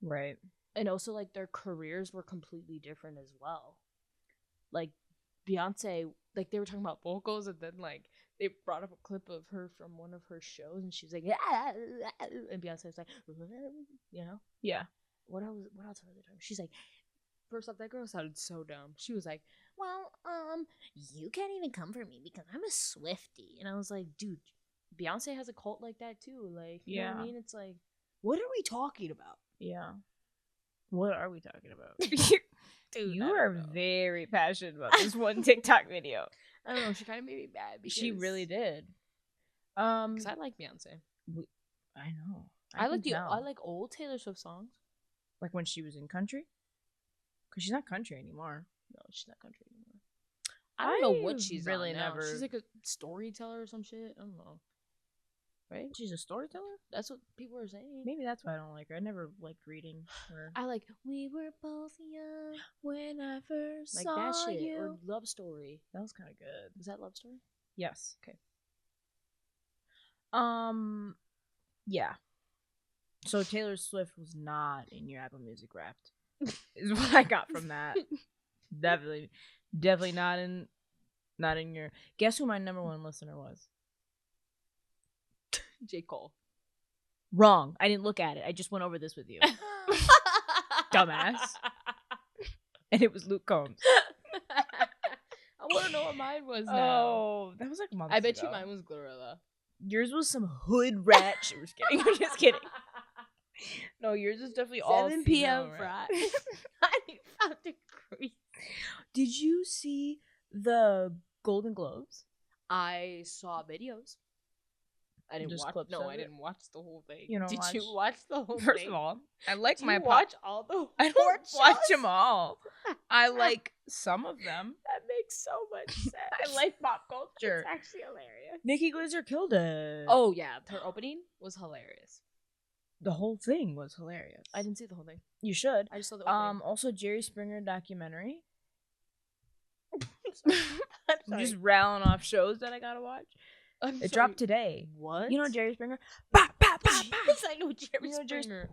Right. And also, like, their careers were completely different as well. Like, Beyonce, like, they were talking about vocals, and then, like, they brought up a clip of her from one of her shows, and she was like, "Ah," and Beyonce was like, you know? Yeah. What else was they talking? She's like, first off, that girl sounded so dumb. She was like, well, you can't even come for me because I'm a Swiftie. And I was like, dude, Beyonce has a cult like that, too. Like, you know what I Yeah. mean? It's like, what are we talking about? Yeah. What are we talking about? Dude, You I don't are know. very passionate about this one TikTok video. I don't know. She kind of made me mad because She really did. Because I like Beyonce. I know. I like can tell. I like old Taylor Swift songs. like when she was in country, because she's not country anymore. No, she's not country anymore. I don't know what I've she's really on now. never- She's like a storyteller or some shit. I don't know. Right? She's a storyteller. That's what people are saying. Maybe that's why I don't like her. I never liked reading her. I like we were both young When I first like saw that shit you, or Love Story. that was kind of good. Was that Love Story? Yes. Okay. Yeah. So Taylor Swift was not in your Apple Music Wrapped. Is what I got from that. Definitely not in your. Guess who my number one listener was? J. Cole. Wrong. I didn't look at it. I just went over this with you. Dumbass. And it was Luke Combs. I want to know what mine was now. Oh, that was like months I bet ago. you mine was Glorilla. Yours was some hood rat shit. Just kidding. I'm just kidding. No, yours is definitely all 7 female p.m. rap. Friday. I found it crazy. Did you see the Golden Globes? I saw videos. I didn't Just watch. clips No, of I it? didn't watch the whole thing. You don't Did watch- you watch the whole First thing? of all, I like Do my you pop. watch all the? I four don't watch shows? them all. I like some of them. That makes so much sense. I like pop culture. It's actually hilarious. Nikki Glazer killed it. Oh yeah, her opening was hilarious. the whole thing was hilarious. I didn't see the whole thing. You should. I just saw the opening. Also Jerry Springer documentary. I'm I'm just rattling off shows that I gotta watch. It dropped today. What? You know Jerry Springer? Bah, bah, bah, bah. Yes, I know Jerry You know Jerry Springer.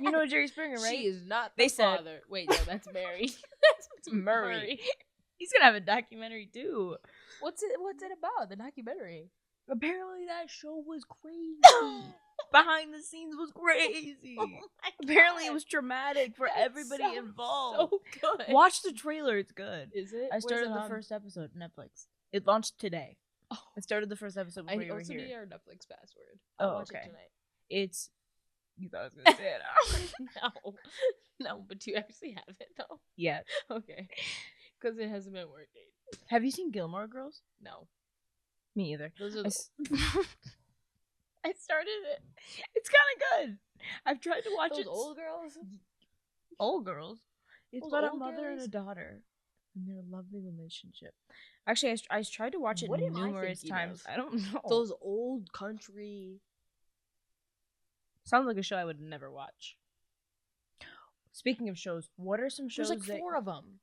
You know Jerry Springer, right? She is not They the said- father. Wait, no, that's Mary. that's Murray. He's gonna have a documentary too. What's it about? The documentary. Apparently that show was crazy. Behind the scenes was crazy. Oh my Apparently it God. was traumatic for That everybody sounds involved. So good. Watch the trailer, it's good. Is it? I started the first episode Netflix. It launched today. Oh. I started the first episode I before you were also here. need our Netflix password. Oh, I'll watch okay. it tonight. It's you thought I was gonna say it out. No, but you actually have it though. Yeah. Okay, because it hasn't been working. Have you seen Gilmore Girls? No, Me either. those are I, the s- I started it. It's kind of good. I've tried to watch those it. old girls. Old girls. It's Those about a old mother and a girls? daughter and their lovely relationship. Actually, I tried to watch it What am I numerous thinking times. of? I don't know. Those old country. Sounds like a show I would never watch. Speaking of shows, what are some shows There's like that 4 of them.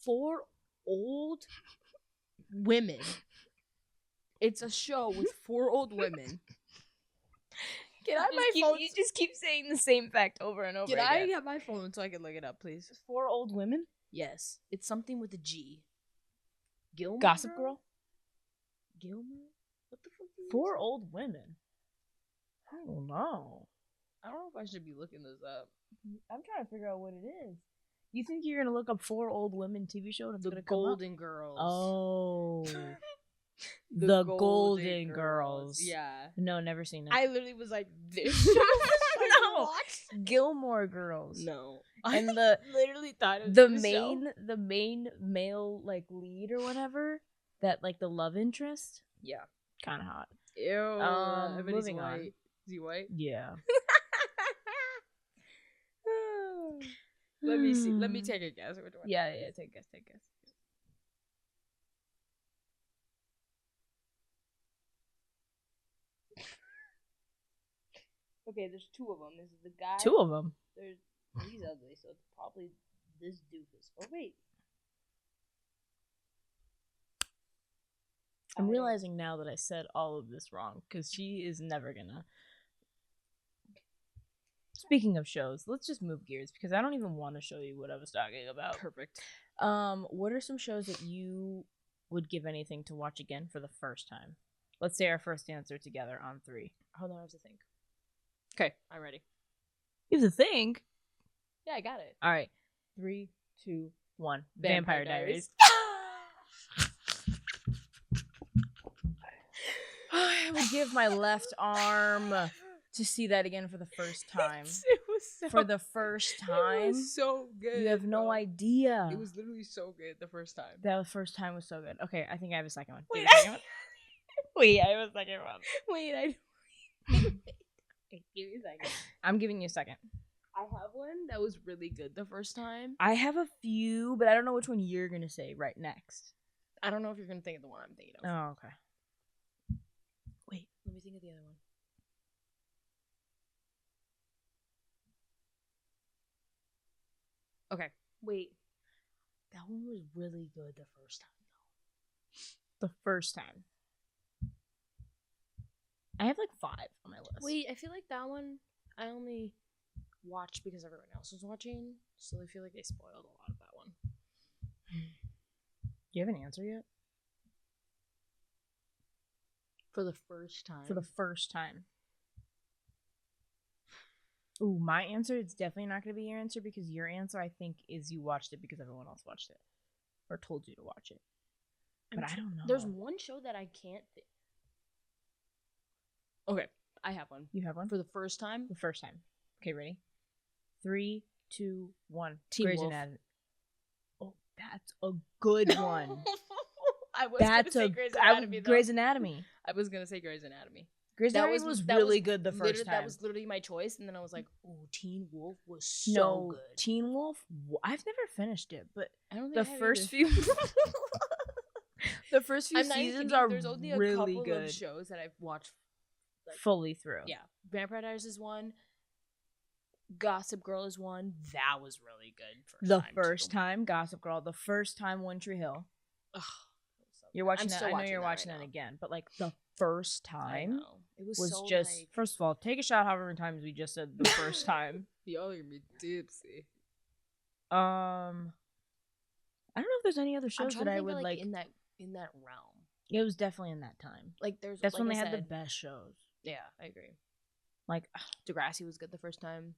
4 old women. It's a show with 4 old women. Get out my phone. You just keep saying the same fact over and over Get I again. have my phone so I can look it up, please. 4 old women? Yes, it's something with a G. Gilmore. Gossip Girl? Gilmore. What the fuck? Is 4 this? old women? I don't know. I don't know if I should be looking this up. I'm trying to figure out what it is. You think you're gonna look up 4 old women TV show and it's The gonna come up? Golden Girls. Oh. The Golden Girls. Yeah. No, never seen it. I literally was like, this show? No. Gilmore Girls. No. And I literally thought it was the this show. main male like lead or whatever, that like the love interest, Yeah. kind of hot. Ew. I bet he's moving on. white. Is he white? Yeah. Let me see. Let me take a guess. Which one? Yeah, take a guess. Okay, there's 2 of them. This is the guy. 2 of them. There's he's ugly, so it's probably this doofus. Oh wait. I'm realizing now that I said all of this wrong because she is never gonna. Speaking of shows, let's just move gears because I don't even want to show you what I was talking about. Perfect. What are some shows that you would give anything to watch again for the first time? Let's say our first answer together on 3. Hold on, I have to think. Okay, I'm ready. You have to think. Yeah, I got it. All right, 3, 2, 1. Vampire Vampire Diaries. Diaries. I would give my left arm to see that again for the first time. It was so, For the first time, It was so good. you have no bro. idea. It was literally so good the first time. That first time was so good. Okay, I think I have a second one. Do you Wait, have a second one? Wait, I have a second one. Wait, I. Okay, give me a second. I'm giving you a second. I have one that was really good the first time. I have a few, but I don't know which one you're gonna say right next. I don't know if you're gonna think of the one I'm thinking of. Oh, okay. Wait, let me think of the other one. Okay, wait. That one was really good the first time, though. The first time. I have like 5 on my list. Wait, I feel like that one I only watched because everyone else was watching, so I feel like they spoiled a lot of that one. Do you have an answer yet? For the first time. For the first time. Ooh, my answer is definitely not going to be your answer because your answer, I think, is you watched it because everyone else watched it. Or told you to watch it. But I don't know. There's one show that I can't think. Okay, I have one. You have one? For the first time, The first time. Okay, ready? 3, 2, 1. Teen Grey's Wolf. Anatomy. Oh, that's a good one. I was That's gonna a say Grey's I- Anatomy. though. Grey's Anatomy. I was gonna say Grey's Anatomy. Grey's That Anatomy was that really good the first literally- time. That was literally my choice, and then I was like, "Oh, Teen Wolf was so no, good." Teen Wolf. I've never finished it, but I don't think the I have first either. few, the first few I'm not even seasons kidding, are There's only a really couple good. of shows that I've watched. Like, fully through. yeah, Vampire Diaries is one. Gossip Girl is one. That was really good. The time, first too. time Gossip Girl, the first time One Tree Hill. Ugh, You're watching I'm that. still I know watching you're that watching right that now. again, but like the first I time know. It was, was so, just like, first of all, take a shot however many times we just said the first time. y'all are gonna be tipsy. I don't know if there's any other I'm shows trying that to I think would of, like. in that realm. It was definitely in that time. Like there's That's like when I they had the said, best shows. Yeah, I agree. Like Degrassi was good the first time.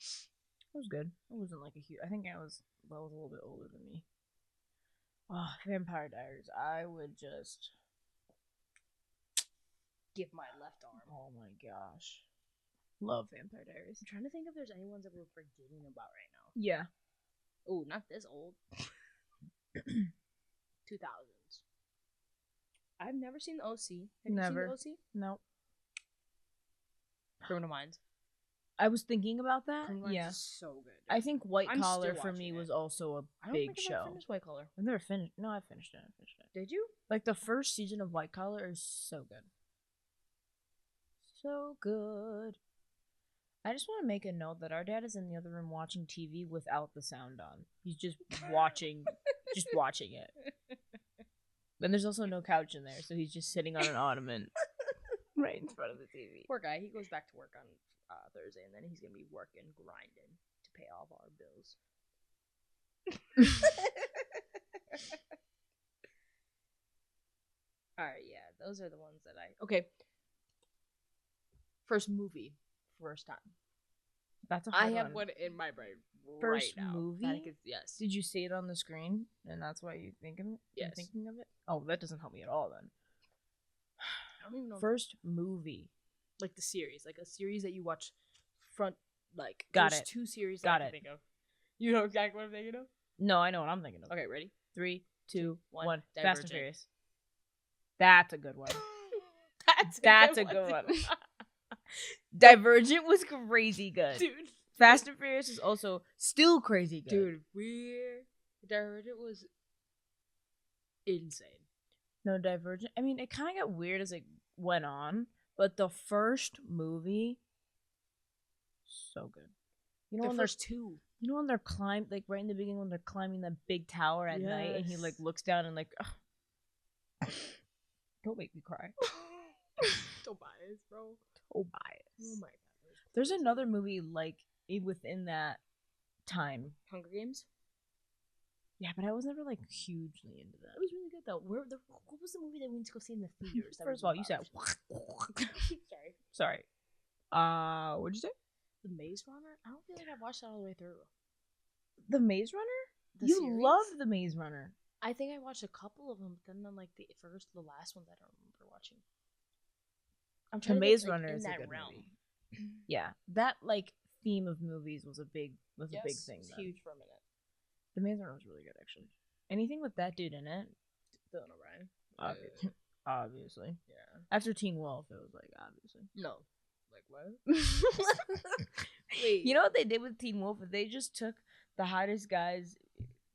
it was good. It wasn't like a huge. I think I was a little bit older than me. Oh, Vampire Diaries. I would just Give my left arm. Oh my gosh. Love Vampire Diaries. I'm trying to think if there's any ones that we're forgetting about right now. Yeah. Oh, not this old. 2000s. I've never seen the OC. Have Never. you seen No. the OC? Criminal Minds. I was thinking about that. Criminal Minds Yeah. is so good. I think White I'm Collar still for watching me it. was also a I don't big think I've show. ever finished White Collar. I've never finished. No, I finished it. Did you? Like the first season of White Collar is so good. So good. I just want to make a note that our dad is in the other room watching TV without the sound on. He's just watching, just watching it. Then there's also no couch in there, so he's just sitting on an ottoman right in front of the TV. Poor guy. He goes back to work on Thursday, and then he's gonna be working, grinding to pay all of our bills. All right, yeah, those are the ones that I. Okay. First movie, first time. That's a I hard have one. one in my brain First right now. movie? That I could, yes. Did you see it on the screen, and that's why you think of it? You're Yes. thinking of it. Oh, that doesn't help me at all. Then I don't even know. first movie. Like the series, like a series that you watch front. Like Got there's it. 2 series Got that I it. can think of. You know exactly what I'm thinking of. No, I know what I'm thinking of. Okay, ready? 3, 2, 1. 1. Fast and Divergent. Furious. That's a good one. That's a good one. too. Divergent was crazy good. Dude. Fast and Furious is also still crazy good. Dude, Divergent was insane. No, Divergent. I mean, it kind of got weird as it went on, but the first movie, so good. You know The when first 2. you know when they're like right in the beginning when they're climbing that big tower at night, and he like Yes. looks down and like, ugh. Don't make me cry. Don't buy this, bro. Oh, bias. Oh my god. There's another movie like within that time. Hunger Games. Yeah, but I was never like hugely into that. That was really good though. What was the movie that we went to go see in the theaters? that First we of all, you said. loved? Sorry. Sorry. What'd you say? The Maze Runner? I don't feel like I've watched that all the way through. The Maze Runner? The You series? love the Maze Runner. I think I watched a couple of them, but then on like the last ones I don't remember watching. I'm The trying to Maze think, like, Runner in is a that good realm. movie. Yeah, that like theme of movies was a big Yes, thing. it's then. huge for a minute. The Maze Runner was really good actually. Anything with that dude in it, Dylan O'Brien. obvi- obviously. Yeah. After Teen Wolf, it was like obviously. No. Like what? Wait. You know what they did with Teen Wolf? They just took the hottest guys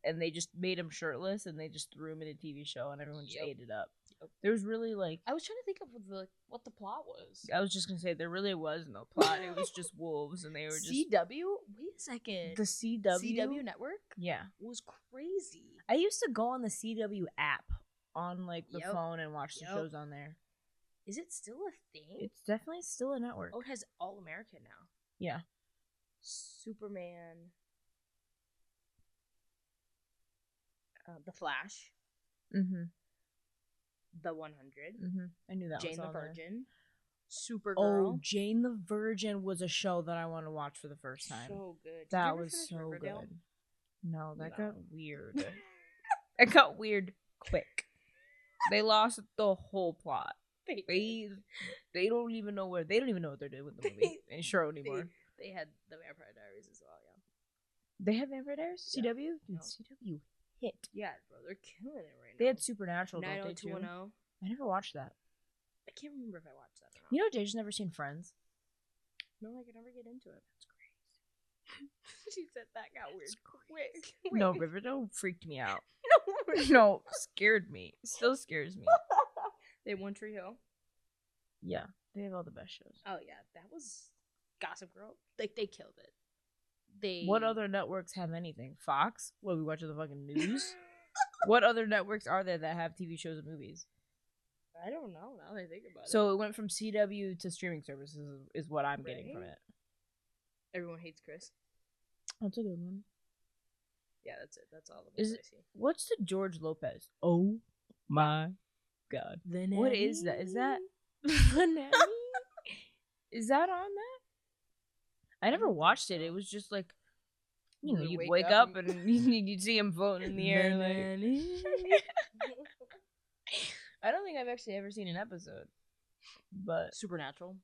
and they just made them shirtless and they just threw them in a TV show and everyone just Yep. ate it up. Yep. There was really like I was trying to think of what the plot was. I was just gonna say there really was no plot. It was just wolves and they were just CW? Wait a second. the CW. CW network Yeah, was crazy. I used to go on the CW app on like the Yep. phone and watch the Yep. shows on there. Is it still a thing? It's definitely still a network. Oh, it has All American now. Yeah. Superman. The Flash. Mm-hmm. The 100. Mm-hmm. I knew that. Jane was the on there. Virgin. Supergirl. Oh, Jane the Virgin was a show that I want to watch for the first time. So good. Did you That ever was finish so Riverdale? good. No, that No. got weird. It got weird quick. They lost the whole plot. They don't even know what they're doing with the movie and show anymore. They had the Vampire Diaries as well, yeah. They have Vampire Diaries? Yeah. CW? Dude, No. CW hit. Yeah, bro, they're killing it right now. They had Supernatural, don't they, too? 90210. I never watched that. I can't remember if I watched that or not. You know, Jay's never seen Friends. No, I could never get into it. That's crazy. She said that got weird quick. No, Riverdale freaked me out. No. No, scared me. Still scares me. They One Tree Hill. Yeah, they have all the best shows. Oh yeah, that was Gossip Girl. Like they killed it. They. What other networks have anything? Fox? What, we watch the fucking news? What other networks are there that have TV shows and movies? I don't know. Now that I think about it. So it went from CW to streaming services is what I'm getting from Right? it. Everyone hates Chris. That's a good one. Yeah, that's it. That's all the Is ones it- I see. What's the George Lopez? Oh my god. The What is that? Is that Is that on that? I never don't think watched it. so. It was just like, you You know, would you'd wake wake up up and you'd see him floating in the air. Like, I don't think I've actually ever seen an episode, but Supernatural.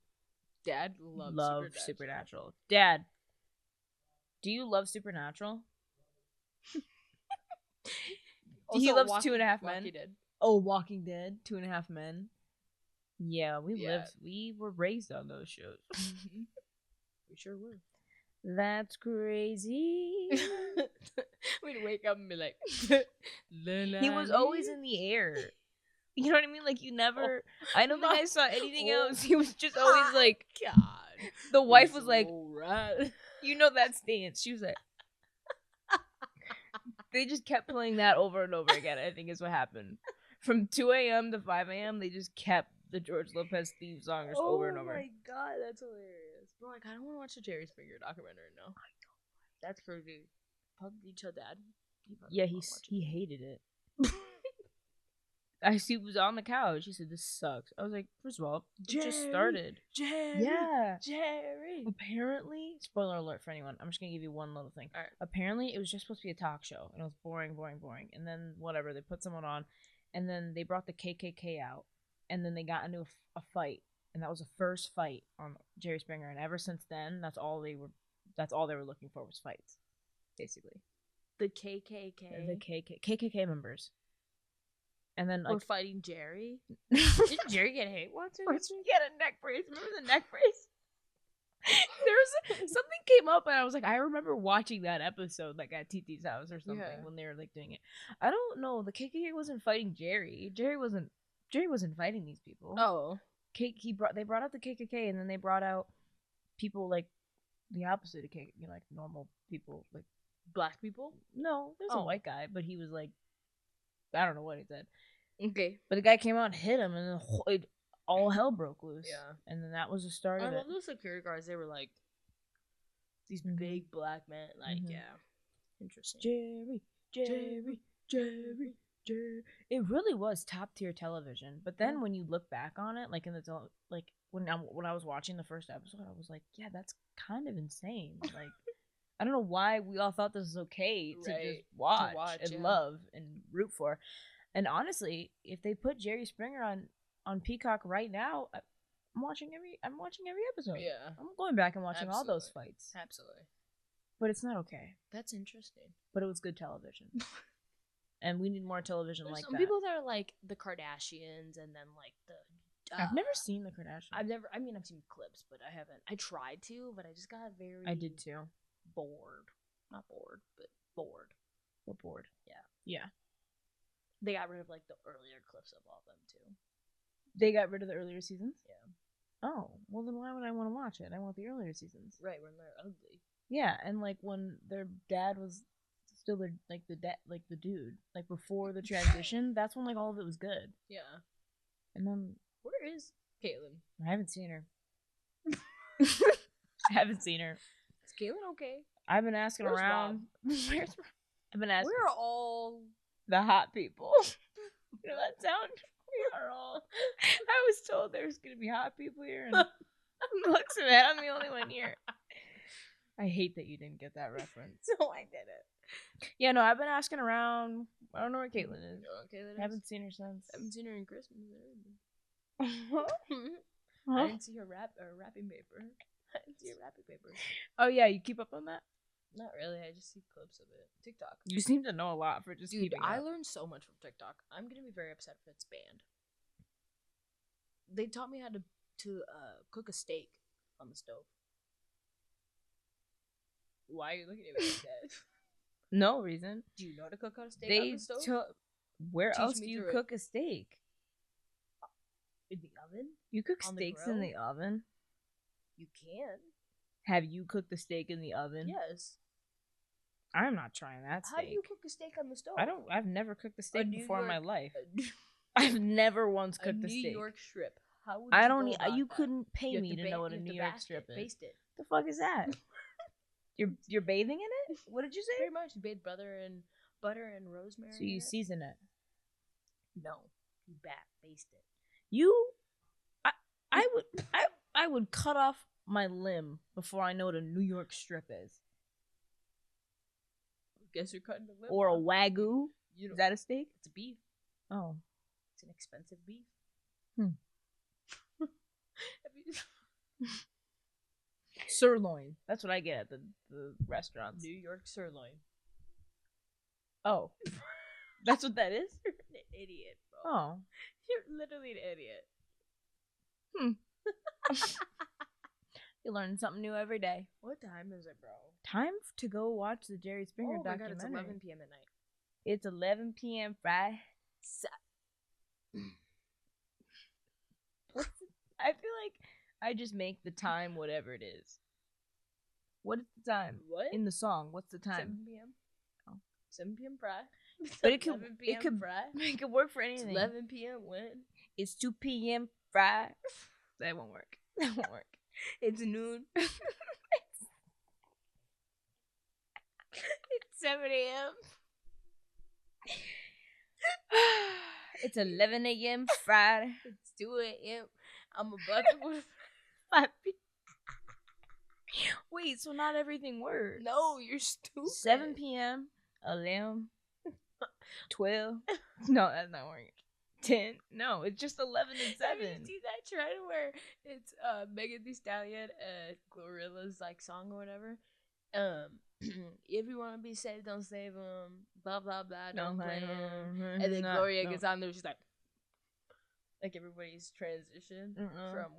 Dad loves love Supernatural. Supernatural. Dad, do you love Supernatural? He Also, loves Two and a Half Men. Walking Dead. Oh, Walking Dead, 2.5 Men. Yeah, Yeah. we were raised on those shows. We sure were. That's crazy. We'd wake up and be like, He was always in the air. You know what I mean? Like, you never. I don't think I saw anything Oh. else. He was just always like. God. The wife was like, Alright. you know that stance. She was like. They just kept playing that over and over again, I think is what happened. From 2 a.m. to 5 a.m., they just kept the George Lopez theme song just over and over. Oh my god, that's hilarious. Bro, like, I don't want to watch a Jerry Springer documentary now. I know. That's crazy. Probably tell Dad. Probably Yeah, won't watch he hated it. I see was on the couch. He said, "This sucks." I was like, first of all, it just Jerry. started. Jerry. Yeah. Jerry. Apparently, spoiler alert for anyone. I'm just gonna give you one little thing. Alright. Apparently, it was just supposed to be a talk show, and it was boring. And then whatever, they put someone on, and then they brought the KKK out, and then they got into a fight, and that was the first fight on Jerry Springer. And ever since then, that's all they were looking for was fights, basically. The KKK. The KKK members. And then We're like fighting Jerry. Did Jerry get hit once or He something? had a neck brace. Remember the neck brace? There was something came up and I was like, I remember watching that episode like at TT's house or something Yeah. when they were like doing it. I don't know. The KKK wasn't fighting Jerry. Jerry wasn't fighting these people. Oh. They brought out the KKK and then they brought out people like the opposite of KKK, like normal people. Like Black people? no, there's a Oh. white guy, but he was like, I don't know what he said. Okay. But the guy came out and hit him, and then all hell broke loose. Yeah. And then that was the start I of it. love those security guards. They were like these Mhm. big black men. Like, Mhm. yeah. Interesting. Jerry. It really was top tier television. But then when you look back on it, like when I was watching the first episode, I was like, yeah, that's kind of insane. Like, I don't know why we all thought this was okay to Right. just watch, watch, and yeah. love and root for. And honestly, if they put Jerry Springer on Peacock right now, I'm watching every episode. Yeah. I'm going back and watching all those Absolutely. fights. Absolutely. But it's not okay. That's interesting. But it was good television. And we need more television There's like some that. people that are like the Kardashians and then like the I've never seen the Kardashians. I've seen clips, but I haven't. I tried to, but I just got very I did too. bored. Not bored, but bored. We're bored. Yeah. Yeah. They got rid of like the earlier clips of all of them too. They got rid of the earlier seasons? Yeah. Oh, well then why would I want to watch it? I want the earlier seasons. Right, when they're ugly. Yeah, and like when their dad was still the dude, like before the transition, that's when like all of it was good. Yeah. And then Where is Caitlyn? I haven't seen her. I haven't seen her. Is Caitlyn okay? I've been asking Where's around. Where's Rob? I've been asking We're all the hot people. You know that sound? We are all. I was told there's gonna be hot people here, and looks at that, I'm the only one here. I hate that you didn't get that reference. No, I did it. Yeah, no, I've been asking around. I don't know where Caitlyn is. Caitlyn I haven't seen her since. haven't seen her in Christmas. Huh? I didn't see her wrapping paper. I didn't see her wrapping paper. Oh yeah, you keep up on that? Not really. I just see clips of it. TikTok. You seem to know a lot for just Dude, keeping I up. learned so much from TikTok. I'm gonna be very upset if it's banned. They taught me how to cook a steak on the stove. Why are you looking at me like that? No reason. Do you know how to cook on a steak on They the stove? where Teach else me do you through it. cook a steak? In the oven? You cook On the steaks in the grill? oven? You can. Have you cooked a steak in the oven? Yes. I'm not trying that steak. How do you cook a steak on the stove? I've never cooked a steak New before in my York- life. a I've never once a cooked a New steak. York strip. How would I you don't go need. about You that? couldn't pay You have me to ba- know what you a have New to York baste strip it, is. Baste it. The fuck is that? You're bathing in it? What did you say? Pretty much. You bathe butter and rosemary. So you in it. season it. No. You baste it. I would cut off my limb before I know what a New York strip is. Guess you're cutting the lip Or a off. wagyu. You know, Is that a steak? it's a beef. Oh. It's an expensive beef. Hmm. Have you- Sirloin. That's what I get at the restaurants. New York sirloin. Oh. That's what that is? You're an idiot, bro. Oh. You're literally an idiot. You learn something new every day. What time is it, bro? Time to go watch the Jerry Springer Oh my god, documentary. it's 11 p.m. at night. It's 11 p.m. Friday. I feel like I just make the time whatever it is. What is the time? What? In the song, what's the 7 time? p.m. Oh. 7 p.m. Fry. But it could 11 p.m. it could Fry. make it work for It's anything. 11 p.m. when? It's 2 p.m. Friday. That won't work. That won't work. It's noon. It's 7 a.m. It's 11 a.m. Friday. It's 2 a.m. I'm about to go to 5 p.m. Wait, so not everything works. No, you're stupid. 7 p.m. 11, 12. No, that's not working. 10. No, it's just 11 and 7. Have you seen that trend where it's Megan Thee Stallion and Glorilla's like song or whatever? If you want to be saved, don't save them. Blah blah blah. Don't play 'em. And then Gloria gets on there. She's like everybody's transition from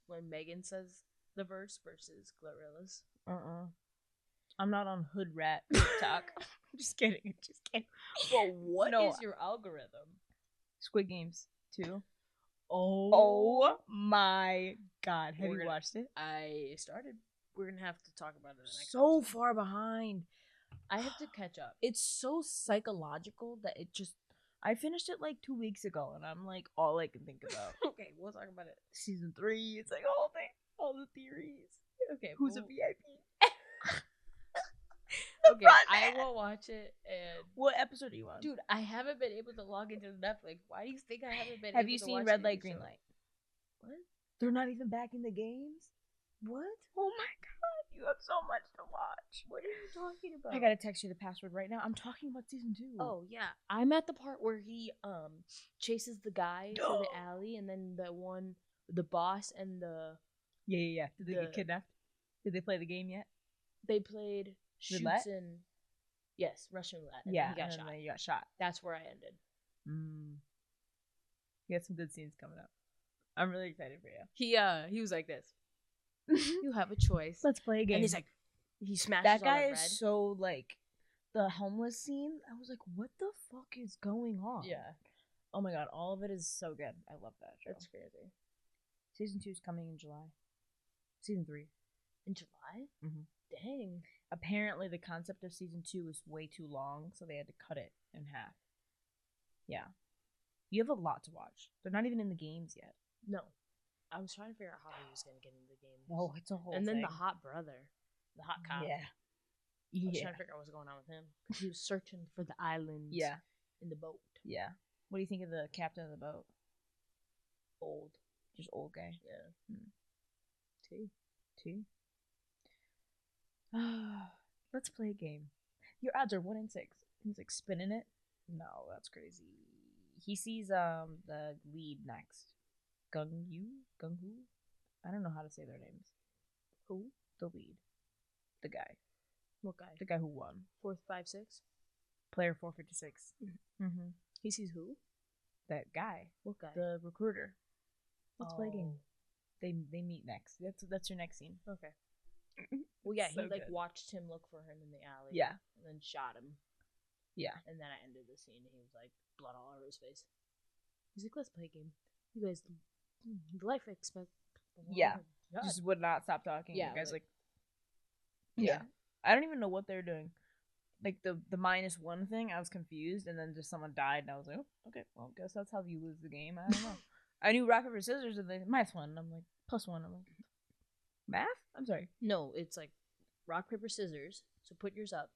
when Megan says the verse versus Glorilla's. I'm not on Hood Rat TikTok. I'm just kidding. I'm just kidding. Well, what is No. your algorithm? Squid Games 2. Oh, Oh my god. Have We're you gonna- watched it? I started. We're gonna have to talk about it. In the next So episode. far behind. I have to catch up. It's so psychological that it just. I finished it like 2 weeks ago, and I'm like, all I can think about. Okay, we'll talk about it. Season 3, it's like all thing, all the theories. Okay, Who's a well, VIP? Okay, front I man. will watch it. And What episode are you on? dude, I haven't been able to log into Netflix. Why do you think I haven't been? have able you to seen watch Red any Light, of Green these Light? shows? What? They're not even back in the games? What? Oh my god, you have so much to watch. What are you talking about? I gotta text you the password right now. I'm talking about season 2. Oh yeah, I'm at the part where he chases the guy through the alley, and then the boss and Yeah. Did they The- get kidnapped? Did they play the game yet? they played shoots Roulette? and yes, Russian roulette. And Yeah, then he got and shot. then you got shot. That's where I ended. You got some good scenes coming up. I'm really excited for you. He was like this. You have a choice. Let's play a game. And he's like, he smashes that all guy the is red. so like the homeless scene. I was like, what the fuck is going on? Yeah, Oh my god, all of it is so good. I love that show. that's crazy. Season 2 is coming in July. Season 3. In July? Mhm. Dang. Apparently, the concept of season 2 was way too long, so they had to cut it in half. Yeah, you have a lot to watch. They're not even in the games yet. No. I was trying to figure out how he was going to get into the game. Oh, it's a whole. And then thing. the hot brother, the hot cop. Yeah. I was Yeah. trying to figure out what's going on with him. 'Cause he was searching for the island Yeah. in the boat. Yeah. What do you think of the captain of the boat? Old. Just old guy. Yeah. Two. Let's play a game. Your odds are 1 in 6. He's like spinning it. No, that's crazy. He sees the lead next. Gung Hu. I don't know how to say their names. Who? The lead. The guy. What guy? The guy who won. 456. Player 456. Mm-hmm. He sees who? That guy. What guy? The recruiter. Let's play a game. Oh. They meet next. That's your next scene. Okay. Well, yeah, So he like good. watched him look for him in the alley. Yeah. And then shot him. Yeah. And then I ended the scene and he was like blood all over his face. He's like, let's play a game. You guys, the life expect. Yeah. God. Just would not stop talking. Yeah, The guy's like- like yeah. I don't even know what they're doing. Like the -1 thing, I was confused, and then just someone died, and I was like, oh, okay, well, guess that's how you lose the game. I don't know. I knew rock paper scissors, and then -1. And I'm like +1. I'm like math. I'm sorry. No, it's like rock, paper, scissors. So put yours up.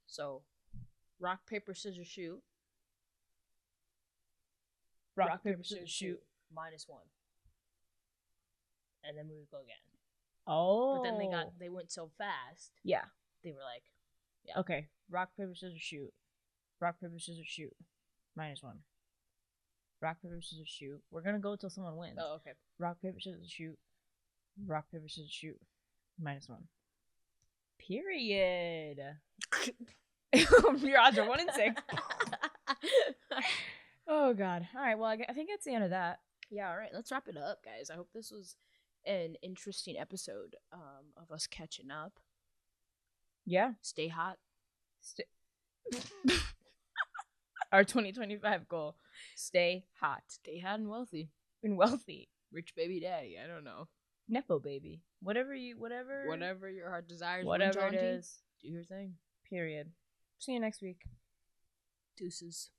So rock, paper, scissors, shoot. Rock paper scissors shoot. -1. And then we would go again. Oh. But then they went so fast, Yeah. they were like, Okay. Rock paper scissors shoot. Rock paper scissors shoot. -1. Rock paper scissors shoot. We're gonna go till someone wins. oh, okay. Rock paper scissors shoot. Rock paper scissors shoot. -1. Period. Your odds are 1 in 6. Oh god. All right. Well, I think that's the end of that. Yeah, all right. Let's wrap it up, guys. I hope this was an interesting episode of us catching up. Yeah. Stay hot. Our 2025 goal: stay hot Stay hot and wealthy. and wealthy. Rich baby daddy. I don't know. Nepo baby. Whatever Whatever your heart desires. whatever it Jaunty, is. do your thing. Period. See you next week. Deuces.